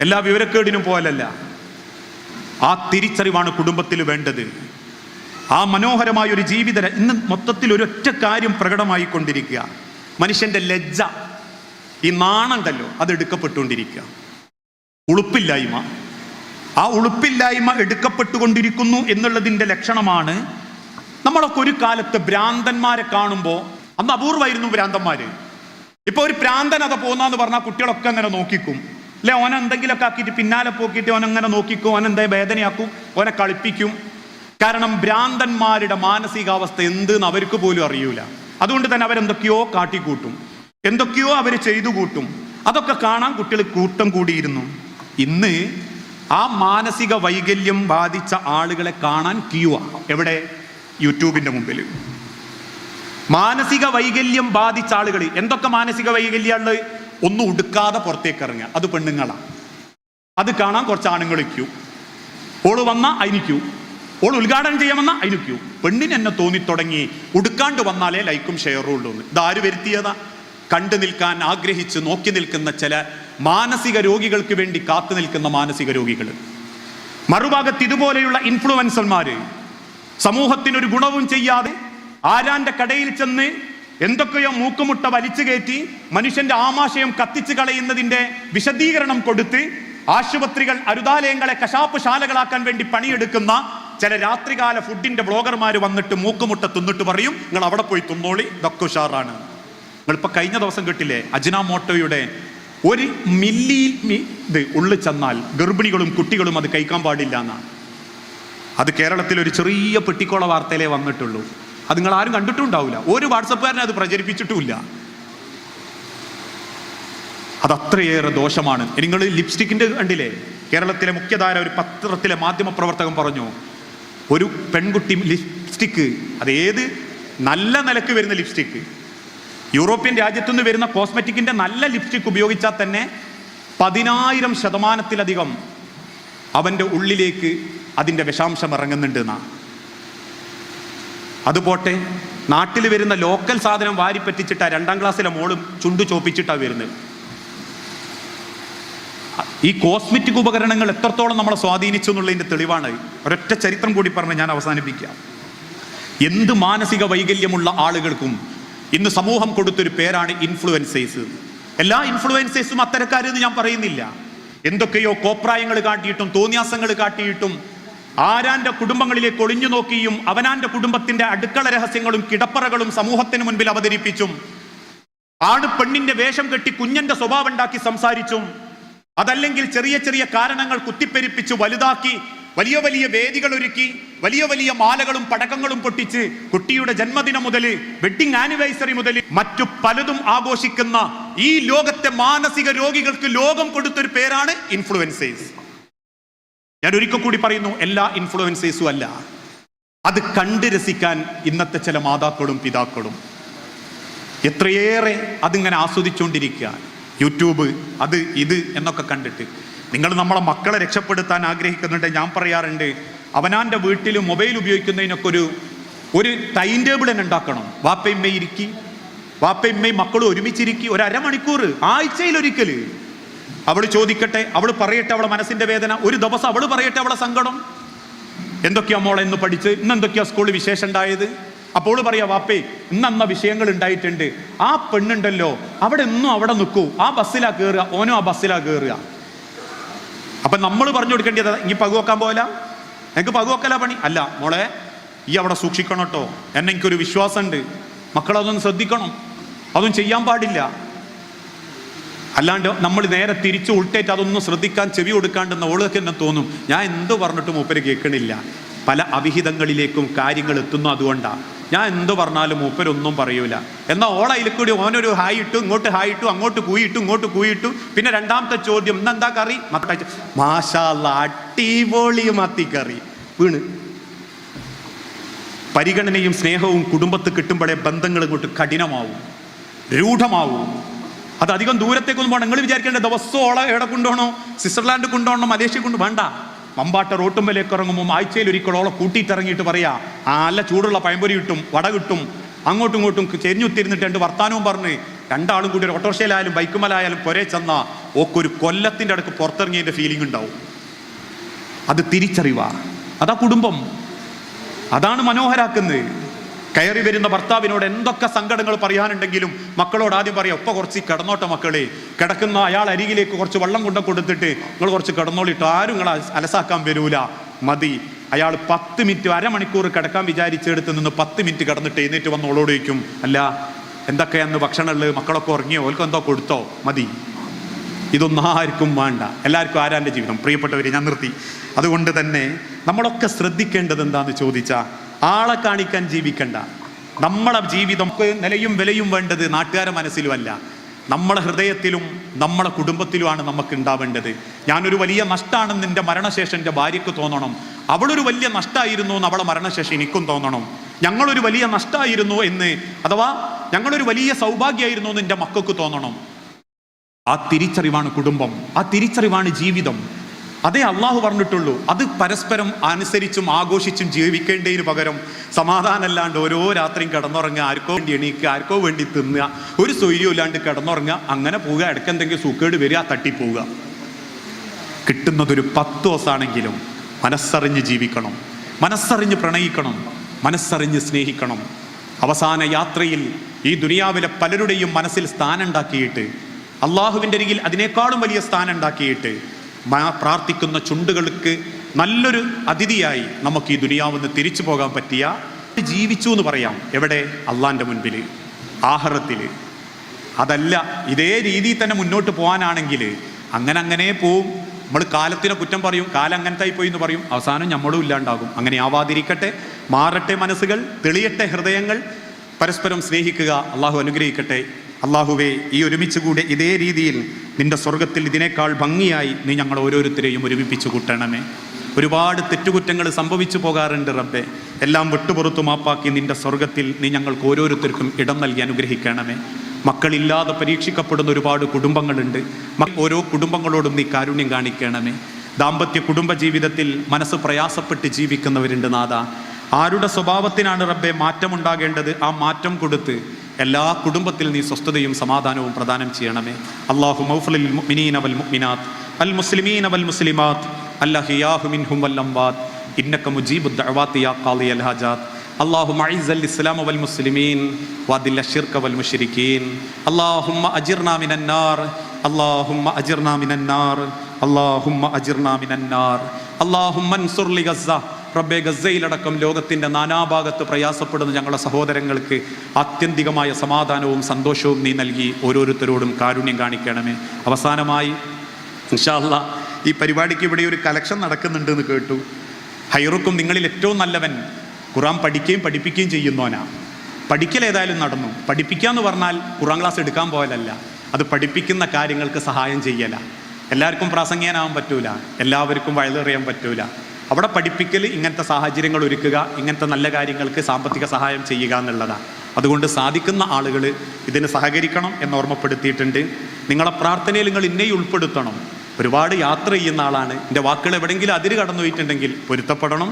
എല്ലാ വിവരക്കേടിനും പോകലല്ല. ആ തിരിച്ചറിവാണ് കുടുംബത്തിൽ വേണ്ടത്. ആ മനോഹരമായ ഒരു ജീവിത ഇന്ന് മൊത്തത്തിൽ ഒരൊറ്റ കാര്യം പ്രകടമായി കൊണ്ടിരിക്കുക. മനുഷ്യന്റെ ലജ്ജ, ഈ നാണുണ്ടല്ലോ, അത് എടുക്കപ്പെട്ടുകൊണ്ടിരിക്കുക. ഉളുപ്പില്ലായ്മ, ആ ഉളുപ്പില്ലായ്മ എടുക്കപ്പെട്ടുകൊണ്ടിരിക്കുന്നു എന്നുള്ളതിൻ്റെ ലക്ഷണമാണ്. നമ്മളൊക്കെ ഒരു കാലത്ത് ഭ്രാന്തന്മാരെ കാണുമ്പോൾ, അന്ന് അപൂർവമായിരുന്നു ഭ്രാന്തന്മാര്. ഇപ്പൊ ഒരു ഭ്രാന്തൻ അത് പോന്നാന്ന് പറഞ്ഞാൽ കുട്ടികളൊക്കെ അങ്ങനെ നോക്കിക്കും അല്ലെ, ഓനെ എന്തെങ്കിലുമൊക്കെ ആക്കിയിട്ട് പിന്നാലെ പോക്കിയിട്ട് ഓനങ്ങനെ നോക്കിക്കും, ഓനെന്താ വേദനയാക്കും, ഓനെ കളിപ്പിക്കും. കാരണം ഭ്രാന്തന്മാരുടെ മാനസികാവസ്ഥ എന്തെന്ന് അവർക്ക് പോലും അറിയൂല. അതുകൊണ്ട് തന്നെ അവരെന്തൊക്കെയോ കാട്ടിക്കൂട്ടും, എന്തൊക്കെയോ അവർ ചെയ്തു കൂട്ടും. അതൊക്കെ കാണാൻ കുട്ടികൾ കൂട്ടം കൂടിയിരുന്നു. ഇന്ന് ആ മാനസിക വൈകല്യം ബാധിച്ച ആളുകളെ കാണാൻ ക്യൂ. എവിടെ? യൂട്യൂബിന്റെ മുമ്പിൽ. മാനസിക വൈകല്യം ബാധിച്ച ആളുകൾ, എന്തൊക്കെ മാനസിക വൈകല്യമുള്ളത്? ഒന്നും ഉടുക്കാതെ പുറത്തേക്ക് ഇറങ്ങുക, അത് പെണ്ണുങ്ങളാണ്. അത് കാണാൻ കുറച്ച് ആണുങ്ങൾ ക്യൂ. ഓള് വന്ന അതിന് ക്യൂ, ഓൾ ഉദ്ഘാടനം ചെയ്യാമെന്ന അതിന് ക്യൂ. പെണ്ണിന് എന്നെ തോന്നി തുടങ്ങി ഉടുക്കാണ്ട് വന്നാലേ ലൈക്കും ഷെയറും ഉള്ളൂ. ഇതാര് വരുത്തിയതാ? കണ്ടു നിൽക്കാൻ ആഗ്രഹിച്ച് നോക്കി നിൽക്കുന്ന ചില മാനസിക രോഗികൾക്ക് വേണ്ടി കാത്തു നിൽക്കുന്ന മാനസിക രോഗികൾ. മറുഭാഗത്ത് ഇതുപോലെയുള്ള ഇൻഫ്ലുവൻസർമാര് സമൂഹത്തിനൊരു ഗുണവും ചെയ്യാതെ ആരാന്റെ കടയിൽ ചെന്ന് എന്തൊക്കെയോ മൂക്കുമുട്ട വലിച്ചു കയറ്റി മനുഷ്യന്റെ ആമാശയം കത്തിച്ചു കളയുന്നതിന്റെ വിശദീകരണം കൊടുത്ത് ആശുപത്രികൾ, അരുതാലയങ്ങളെ കശാപ്പ് ശാലകളാക്കാൻ വേണ്ടി പണിയെടുക്കുന്ന ചില രാത്രികാല ഫുഡിന്റെ ബ്ലോഗർമാര് വന്നിട്ട് മൂക്കുമുട്ട തിന്നിട്ട് പറയും, നിങ്ങൾ അവിടെ പോയി തിന്നോളി, ഇതൊക്കെ ഉഷാറാണ്. നിങ്ങളിപ്പോ കഴിഞ്ഞ ദിവസം കേട്ടില്ലേ, അജിനാമോട്ടോയുടെ 1 മില്ലി ഇത് ഉള്ളിൽ ചെന്നാൽ ഗർഭിണികളും കുട്ടികളും അത് കഴിക്കാൻ പാടില്ല എന്നാണ്. അത് കേരളത്തിൽ ഒരു ചെറിയ പെട്ടിക്കോള വാർത്തയിലേ വന്നിട്ടുള്ളൂ. അത് നിങ്ങൾ ആരും കണ്ടിട്ടുണ്ടാവില്ല, ഒരു വാട്സപ്പുകാരനെ അത് പ്രചരിപ്പിച്ചിട്ടുമില്ല. അതത്രയേറെ ദോഷമാണ്. നിങ്ങൾ ലിപ്സ്റ്റിക്കിന്റെ കണ്ടില്ലേ, കേരളത്തിലെ മുഖ്യധാര ഒരു പത്രത്തിലെ മാധ്യമ പ്രവർത്തകൻ പറഞ്ഞു, ഒരു പെൺകുട്ടി ലിപ്സ്റ്റിക്ക്, അതേത് നല്ല നിലക്ക് വരുന്ന ലിപ്സ്റ്റിക്ക്, യൂറോപ്യൻ രാജ്യത്തുനിന്ന് വരുന്ന കോസ്മെറ്റിക്കിന്റെ നല്ല ലിപ്സ്റ്റിക് ഉപയോഗിച്ചാൽ തന്നെ 10,000% അവന്റെ ഉള്ളിലേക്ക് അതിന്റെ വിഷാംശം ഇറങ്ങുന്നുണ്ട് എന്നാ. അതുപോട്ടെ, നാട്ടിൽ വരുന്ന ലോക്കൽ സാധനം വാരി പറ്റിച്ചിട്ടാ 2ാം ക്ലാസ്സിലെ മോളും ചുണ്ടു ചോപ്പിച്ചിട്ടാ വരുന്നത്. ഈ കോസ്മെറ്റിക് ഉപകരണങ്ങൾ എത്രത്തോളം നമ്മളെ സ്വാധീനിച്ചു എന്നുള്ളതിന്റെ തെളിവാണ്. ഒരൊറ്റ ചരിത്രം കൂടി പറഞ്ഞ് ഞാൻ അവസാനിപ്പിക്കാം. എന്ത് മാനസിക വൈകല്യമുള്ള ആളുകൾക്കും ഇന്ന് സമൂഹം കൊടുത്തൊരു പേരാണ് ഇൻഫ്ലുവൻസേഴ്സ്. എല്ലാ ഇൻഫ്ലുവൻസേഴ്സും അത്തരക്കാരെന്ന് ഞാൻ പറയുന്നില്ല. എന്തൊക്കെയോ കോപ്രായങ്ങൾ കാട്ടിയിട്ടും തോന്നിയാസങ്ങൾ കാട്ടിയിട്ടും ആരാന്റെ കുടുംബങ്ങളിലേക്ക് ഒളിഞ്ഞു നോക്കിയും അവനാന്റെ കുടുംബത്തിന്റെ അടുക്കള രഹസ്യങ്ങളും കിടപ്പറകളും സമൂഹത്തിന് മുൻപിൽ അവതരിപ്പിച്ചും ആണ് പെണ്ണിന്റെ വേഷം കെട്ടി കുഞ്ഞന്റെ സ്വഭാവം ഉണ്ടാക്കി സംസാരിച്ചും അതല്ലെങ്കിൽ ചെറിയ ചെറിയ കാരണങ്ങൾ കുത്തിപ്പെരിപ്പിച്ച് വലുതാക്കി വലിയ വലിയ വേദികൾ ഒരുക്കി വലിയ വലിയ മാലകളും പടക്കങ്ങളും പൊട്ടിച്ച് കുട്ടിയുടെ ജന്മദിനം മുതൽ വെഡിങ് ആനിവേഴ്സറി മുതൽ മറ്റു പലതും ആഘോഷിക്കുന്ന ഈ ലോകത്തെ മാനസിക രോഗികൾക്ക് ലോകം കൊടുത്തൊരു പേരാണ് ഇൻഫ്ലുവൻസേഴ്സ്. ഞാൻ ഒരിക്കൽ കൂടി പറയുന്നു, എല്ലാ ഇൻഫ്ലുവൻസേഴ്സും അല്ല. അത് കണ്ട് രസിക്കാൻ ഇന്നത്തെ ചില മാതാക്കളും പിതാക്കളും എത്രയേറെ അതിങ്ങനെ ആസ്വദിച്ചുകൊണ്ടിരിക്കുക. യൂട്യൂബ്, അത് ഇത് എന്നൊക്കെ കണ്ടിട്ട് നിങ്ങൾ നമ്മളെ മക്കളെ രക്ഷപ്പെടുത്താൻ ആഗ്രഹിക്കുന്നുണ്ട്. ഞാൻ പറയാറുണ്ട്, അവനാൻ്റെ വീട്ടിൽ മൊബൈൽ ഉപയോഗിക്കുന്നതിനൊക്കെ ഒരു ടൈം ടേബിൾ തന്നെ ഉണ്ടാക്കണം. വാപ്പയമ്മ ഇരിക്കി, വാപ്പയമ്മയും മക്കളും ഒരുമിച്ചിരിക്കി, ഒരു അരമണിക്കൂർ ആഴ്ചയിലൊരിക്കൽ അവൾ ചോദിക്കട്ടെ, അവൾ പറയട്ടെ അവളെ മനസ്സിന്റെ വേദന, ഒരു ദിവസം അവൾ പറയട്ടെ അവളെ സങ്കടം. എന്തൊക്കെയാ മോളെ ഇന്ന് പഠിച്ച്, ഇന്ന് എന്തൊക്കെയാ സ്കൂളിൽ വിശേഷം ഉണ്ടായത്. അപ്പോൾ പറയാ, വാപ്പേ ഇന്ന വിഷയങ്ങൾ ഉണ്ടായിട്ടുണ്ട്, ആ പെണ്ണുണ്ടല്ലോ അവിടെ ഒന്നും അവിടെ നിൽക്കൂ, ആ ബസ്സിലാ കയറുക, ഓനോ ആ ബസ്സിലാ കയറുക. അപ്പൊ നമ്മൾ പറഞ്ഞു കൊടുക്കേണ്ടത്, ഇനി പകുവെക്കാൻ പോല, എനിക്ക് പകുവെക്കല പണി അല്ല മോളെ, ഈ അവിടെ സൂക്ഷിക്കണം കേട്ടോ, എന്നെ എനിക്കൊരു വിശ്വാസമുണ്ട്, മക്കളതൊന്നും ശ്രദ്ധിക്കണം, അതൊന്നും ചെയ്യാൻ പാടില്ല. അല്ലാണ്ട് നമ്മൾ നേരെ തിരിച്ചു ഉൾട്ടേറ്റ് അതൊന്നും ശ്രദ്ധിക്കാൻ ചെവി കൊടുക്കാണ്ടെന്ന ഓൾക്ക് തന്നെ തോന്നും, ഞാൻ എന്ത് പറഞ്ഞിട്ടും മൂപ്പര് കേൾക്കണില്ല. പല അവിഹിതങ്ങളിലേക്കും കാര്യങ്ങൾ എത്തുന്നു. അതുകൊണ്ടാണ് ഞാൻ എന്ത് പറഞ്ഞാലും മൂപ്പരൊന്നും പറയൂല. എന്നാൽ ഓളയിൽ കൂടി ഓനൊരു ഹായ് ഇട്ടു, ഇങ്ങോട്ട് ഹായ് ഇട്ടു, അങ്ങോട്ട് കൂയിട്ടു, ഇങ്ങോട്ട് കൂയിട്ടു. പിന്നെ രണ്ടാമത്തെ ചോദ്യം, ഇന്നെന്താ കറി? മാഷാ അല്ലാഹ് അടിപൊളി മത്തിക്കറി വീണ്. പരിഗണനയും സ്നേഹവും കുടുംബത്ത് കിട്ടുമ്പോഴേ ബന്ധങ്ങൾ ഇങ്ങോട്ട് കഠിനമാവും, രൂഢമാവും. അത് അധികം ദൂരത്തേക്കൊന്നും പോകണം. നിങ്ങൾ വിചാരിക്കേണ്ട ദിവസവും ഓളെ എവിടെ കൊണ്ടുപോകണോ? സ്വിറ്റ്സർലാൻഡ് കൊണ്ടുപോകണം, മലേഷ്യ വേണ്ട. മമ്പാട്ട റോട്ടുമ്പലേക്ക് ഇറങ്ങുമ്പോൾ ആഴ്ചയിൽ ഒരിക്കലോളം കൂട്ടിയിട്ടിറങ്ങിയിട്ട് പറയാ, നല്ല ചൂടുള്ള പഴംപൊരി കിട്ടും, വട കിട്ടും, അങ്ങോട്ടും ഇങ്ങോട്ടും ചെരിഞ്ഞുത്തിരുന്നിട്ട് രണ്ട് വർത്താനവും പറഞ്ഞ് രണ്ടാളും കൂടി ഒരു ഓട്ടോറിക്ഷയിലായാലും ബൈക്കുമലായാലും പൊരേ ചെന്നാൽ ഓക്കൊരു കൊല്ലത്തിൻ്റെ അടുക്ക് പുറത്തിറങ്ങിയതിൻ്റെ ഫീലിംഗ് ഉണ്ടാവും. അത് തിരിച്ചറിവാ. അതാ കുടുംബം. അതാണ് മനോഹരാക്കുന്നത്. കയറി വരുന്ന ഭർത്താവിനോട് എന്തൊക്കെ സങ്കടങ്ങൾ പറയാനുണ്ടെങ്കിലും മക്കളോട് ആദ്യം പറയാം, ഒപ്പം കുറച്ച് കിടന്നോട്ടെ മക്കളെ, കിടക്കുന്ന അയാൾ അരികിലേക്ക് കുറച്ച് വെള്ളം കൊടുത്തിട്ട് നിങ്ങൾ കുറച്ച് കിടന്നോളിട്ടോ, ആരും നിങ്ങളെ അലസാക്കാൻ വരൂല, മതി. അയാൾ 10 മിനിറ്റ് അരമണിക്കൂർ കിടക്കാൻ വിചാരിച്ചെടുത്ത് നിന്ന് 10 മിനിറ്റ് കിടന്നിട്ട് എഴുന്നേറ്റ് വന്ന് ഓളോട് ചോദിക്കും, അല്ല എന്തൊക്കെയാന്ന് ഭക്ഷണമുള്ളത്, മക്കളൊക്കെ ഉറങ്ങിയോ, ഓൽക്ക് എന്തോ കൊടുത്തോ, മതി. ഇതൊന്നും ആർക്കും വേണ്ട. എല്ലാവർക്കും ആരാൻ്റെ ജീവിതം. പ്രിയപ്പെട്ടവരെ, ഞാൻ നിർത്തി. അതുകൊണ്ട് തന്നെ നമ്മളൊക്കെ ശ്രദ്ധിക്കേണ്ടത് എന്താണെന്ന് ചോദിച്ചാൽ, ആളെ കാണിക്കാൻ ജീവിക്കണ്ട. നമ്മളെ ജീവിതം നിലയും വിലയും വേണ്ടത് നാട്ടുകാരുടെ മനസ്സിലുമല്ല, നമ്മളെ ഹൃദയത്തിലും നമ്മളെ കുടുംബത്തിലുമാണ് നമുക്ക് ഉണ്ടാവേണ്ടത്. ഞാനൊരു വലിയ നഷ്ടമാണെന്ന് എൻ്റെ മരണശേഷം എൻ്റെ ഭാര്യയ്ക്ക് തോന്നണം, അവളൊരു വലിയ നഷ്ടമായിരുന്നു എന്ന് അവളെ മരണശേഷം എനിക്കും തോന്നണം. ഞങ്ങളൊരു വലിയ നഷ്ടമായിരുന്നു എന്ന്, അഥവാ ഞങ്ങളൊരു വലിയ സൗഭാഗ്യമായിരുന്നു എന്ന് എൻ്റെ മക്കൾക്ക് തോന്നണം. ആ തിരിച്ചറിവാണ് കുടുംബം, ആ തിരിച്ചറിവാണ് ജീവിതം. അതേ അള്ളാഹു പറഞ്ഞിട്ടുള്ളൂ. അത് പരസ്പരം അനുസരിച്ചും ആഘോഷിച്ചും ജീവിക്കേണ്ടതിന് പകരം സമാധാനമല്ലാണ്ട് ഓരോ രാത്രിയും കിടന്നുറങ്ങുക, ആർക്കോ വേണ്ടി എണീക്കുക, ആർക്കോ വേണ്ടി തിന്നുക, ഒരു സ്വൈര്യം ഇല്ലാണ്ട് കിടന്നുറങ്ങുക, അങ്ങനെ പോവുക, ഇടയ്ക്കെന്തെങ്കിലും സൂക്കേട് വരിക, തട്ടിപ്പോവുക. കിട്ടുന്നതൊരു 10 ദിവസമാണെങ്കിലും മനസ്സറിഞ്ഞ് ജീവിക്കണം, മനസ്സറിഞ്ഞ് പ്രണയിക്കണം, മനസ്സറിഞ്ഞ് സ്നേഹിക്കണം. അവസാന യാത്രയിൽ ഈ ദുനിയാവിലെ പലരുടെയും മനസ്സിൽ സ്ഥാനം ഉണ്ടാക്കിയിട്ട്, അള്ളാഹുവിൻ്റെ അരികിൽ അതിനേക്കാളും വലിയ സ്ഥാനം ഉണ്ടാക്കിയിട്ട് പ്രാർത്ഥിക്കുന്ന ചുണ്ടുകൾക്ക് നല്ലൊരു അതിഥിയായി നമുക്ക് ഈ ദുനിയാവിന്ന് തിരിച്ചു പോകാൻ പറ്റിയ ജീവിച്ചു എന്ന് പറയാം. എവിടെ? അള്ളാൻ്റെ മുൻപിൽ, ആഖിറത്തിൽ. അതല്ല ഇതേ രീതിയിൽ തന്നെ മുന്നോട്ട് പോകാനാണെങ്കിൽ അങ്ങനെ പോവും. നമ്മൾ കാലത്തിനെ കുറ്റം പറയും, കാലം അങ്ങനത്തെ പോയി എന്ന് പറയും, അവസാനം നമ്മളും ഇല്ലാണ്ടാകും. അങ്ങനെ ആവാതിരിക്കട്ടെ. മാറട്ടെ മനസ്സുകൾ, തെളിയട്ടെ ഹൃദയങ്ങൾ, പരസ്പരം സ്നേഹിക്കുക. അള്ളാഹു അനുഗ്രഹിക്കട്ടെ. അള്ളാഹുവേ, ഈ ഒരുമിച്ച് കൂടെ ഇതേ രീതിയിൽ നിന്റെ സ്വർഗത്തിൽ ഇതിനേക്കാൾ ഭംഗിയായി നീ ഞങ്ങൾ ഓരോരുത്തരെയും ഒരുമിപ്പിച്ചു കൂട്ടണമേ. ഒരുപാട് തെറ്റുകുറ്റങ്ങൾ സംഭവിച്ചു പോകാറുണ്ട് റബ്ബേ. എല്ലാം വിട്ടുപുറത്തു മാപ്പാക്കി നിന്റെ സ്വർഗത്തിൽ നീ ഞങ്ങൾക്ക് ഓരോരുത്തർക്കും ഇടം നൽകി അനുഗ്രഹിക്കണമേ. മക്കളില്ലാതെ പരീക്ഷിക്കപ്പെടുന്ന ഒരുപാട് കുടുംബങ്ങളുണ്ട്. ഓരോ കുടുംബങ്ങളോടും നീ കാരുണ്യം കാണിക്കണമേ. ദാമ്പത്യ കുടുംബ ജീവിതത്തിൽ മനസ്സ് പ്രയാസപ്പെട്ട് ജീവിക്കുന്നവരുണ്ട് നാഥ. ആരുടെ സ്വഭാവത്തിനാണ് റബ്ബെ മാറ്റമുണ്ടാകേണ്ടത്, ആ മാറ്റം കൊടുത്ത് എല്ലാ കുടുംബത്തിൽ നീ സ്വസ്ഥതയും സമാധാനവും പ്രദാനം ചെയ്യണമേ. അല്ലാഹു മഗ്ഫിർ ലിൽ മുഅ്മിനീന വൽ മുഅ്മിനാത്ത് അൽ മുസ്ലിമീന വൽ മുസ്ലിമാത്ത് അല്ലഹിയാഹു മിൻഹും വൽ അംവാത്ത് ഇന്നക മുജീബുദ് ദഅവാതി യാ ഖാദിയൽ ഹാജാത്ത്. اللهم اعز الاسلام والمسلمين واذل الشرك والمشركين. اللهم اجرنا من النار، اللهم اجرنا من النار، اللهم اجرنا من النار. اللهم انصر لغزة. റബ്ബേ, ഗസയിലടക്കം ലോകത്തിൻ്റെ നാനാഭാഗത്ത് പ്രയാസപ്പെടുന്ന ഞങ്ങളുടെ സഹോദരങ്ങൾക്ക് ആത്യന്തികമായ സമാധാനവും സന്തോഷവും നീ നൽകി ഓരോരുത്തരോടും കാരുണ്യം കാണിക്കണമേ. അവസാനമായി ഇൻഷാ അല്ലാഹ് ഈ പരിപാടിക്ക് ഇവിടെ ഒരു കലക്ഷൻ നടക്കുന്നുണ്ട് എന്ന് കേട്ടു. ഹൈറുക്കും നിങ്ങളിൽ ഏറ്റവും നല്ലവൻ ഖുർആൻ പഠിക്കുകയും പഠിപ്പിക്കുകയും ചെയ്യുന്നവനാ. പഠിക്കൽ ഏതായാലും നടന്നു. പഠിപ്പിക്കുക എന്ന് പറഞ്ഞാൽ ഖുർആൻ ക്ലാസ് എടുക്കാൻ പോയതല്ല, അത് പഠിപ്പിക്കുന്ന കാര്യങ്ങൾക്ക് സഹായം ചെയ്യല. എല്ലാവർക്കും പ്രാസംഗികനാവാൻ പറ്റൂല, എല്ലാവർക്കും വയലേറിയാൻ പറ്റൂല. അവിടെ പഠിപ്പിക്കൽ ഇങ്ങനത്തെ സാഹചര്യങ്ങൾ ഒരുക്കുക, ഇങ്ങനത്തെ നല്ല കാര്യങ്ങൾക്ക് സാമ്പത്തിക സഹായം ചെയ്യുക എന്നുള്ളതാണ്. അതുകൊണ്ട് സാധിക്കുന്ന ആളുകൾ ഇതിന് സഹകരിക്കണം എന്ന് ഓർമ്മപ്പെടുത്തിയിട്ടുണ്ട്. നിങ്ങളെ പ്രാർത്ഥനയിൽ നിങ്ങൾ ഇന്നേ ഉൾപ്പെടുത്തണം. ഒരുപാട് യാത്ര ചെയ്യുന്ന ആളാണ്. എൻ്റെ വാക്കുകൾ എവിടെയെങ്കിലും അതിര് കടന്നു പോയിട്ടുണ്ടെങ്കിൽ പൊരുത്തപ്പെടണം.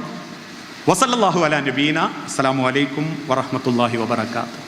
വസല്ലല്ലാഹു അലാ നബീന. അസ്സലാമു അലൈക്കും വറഹ്മത്തുള്ളാഹി വബറകാതുഹു.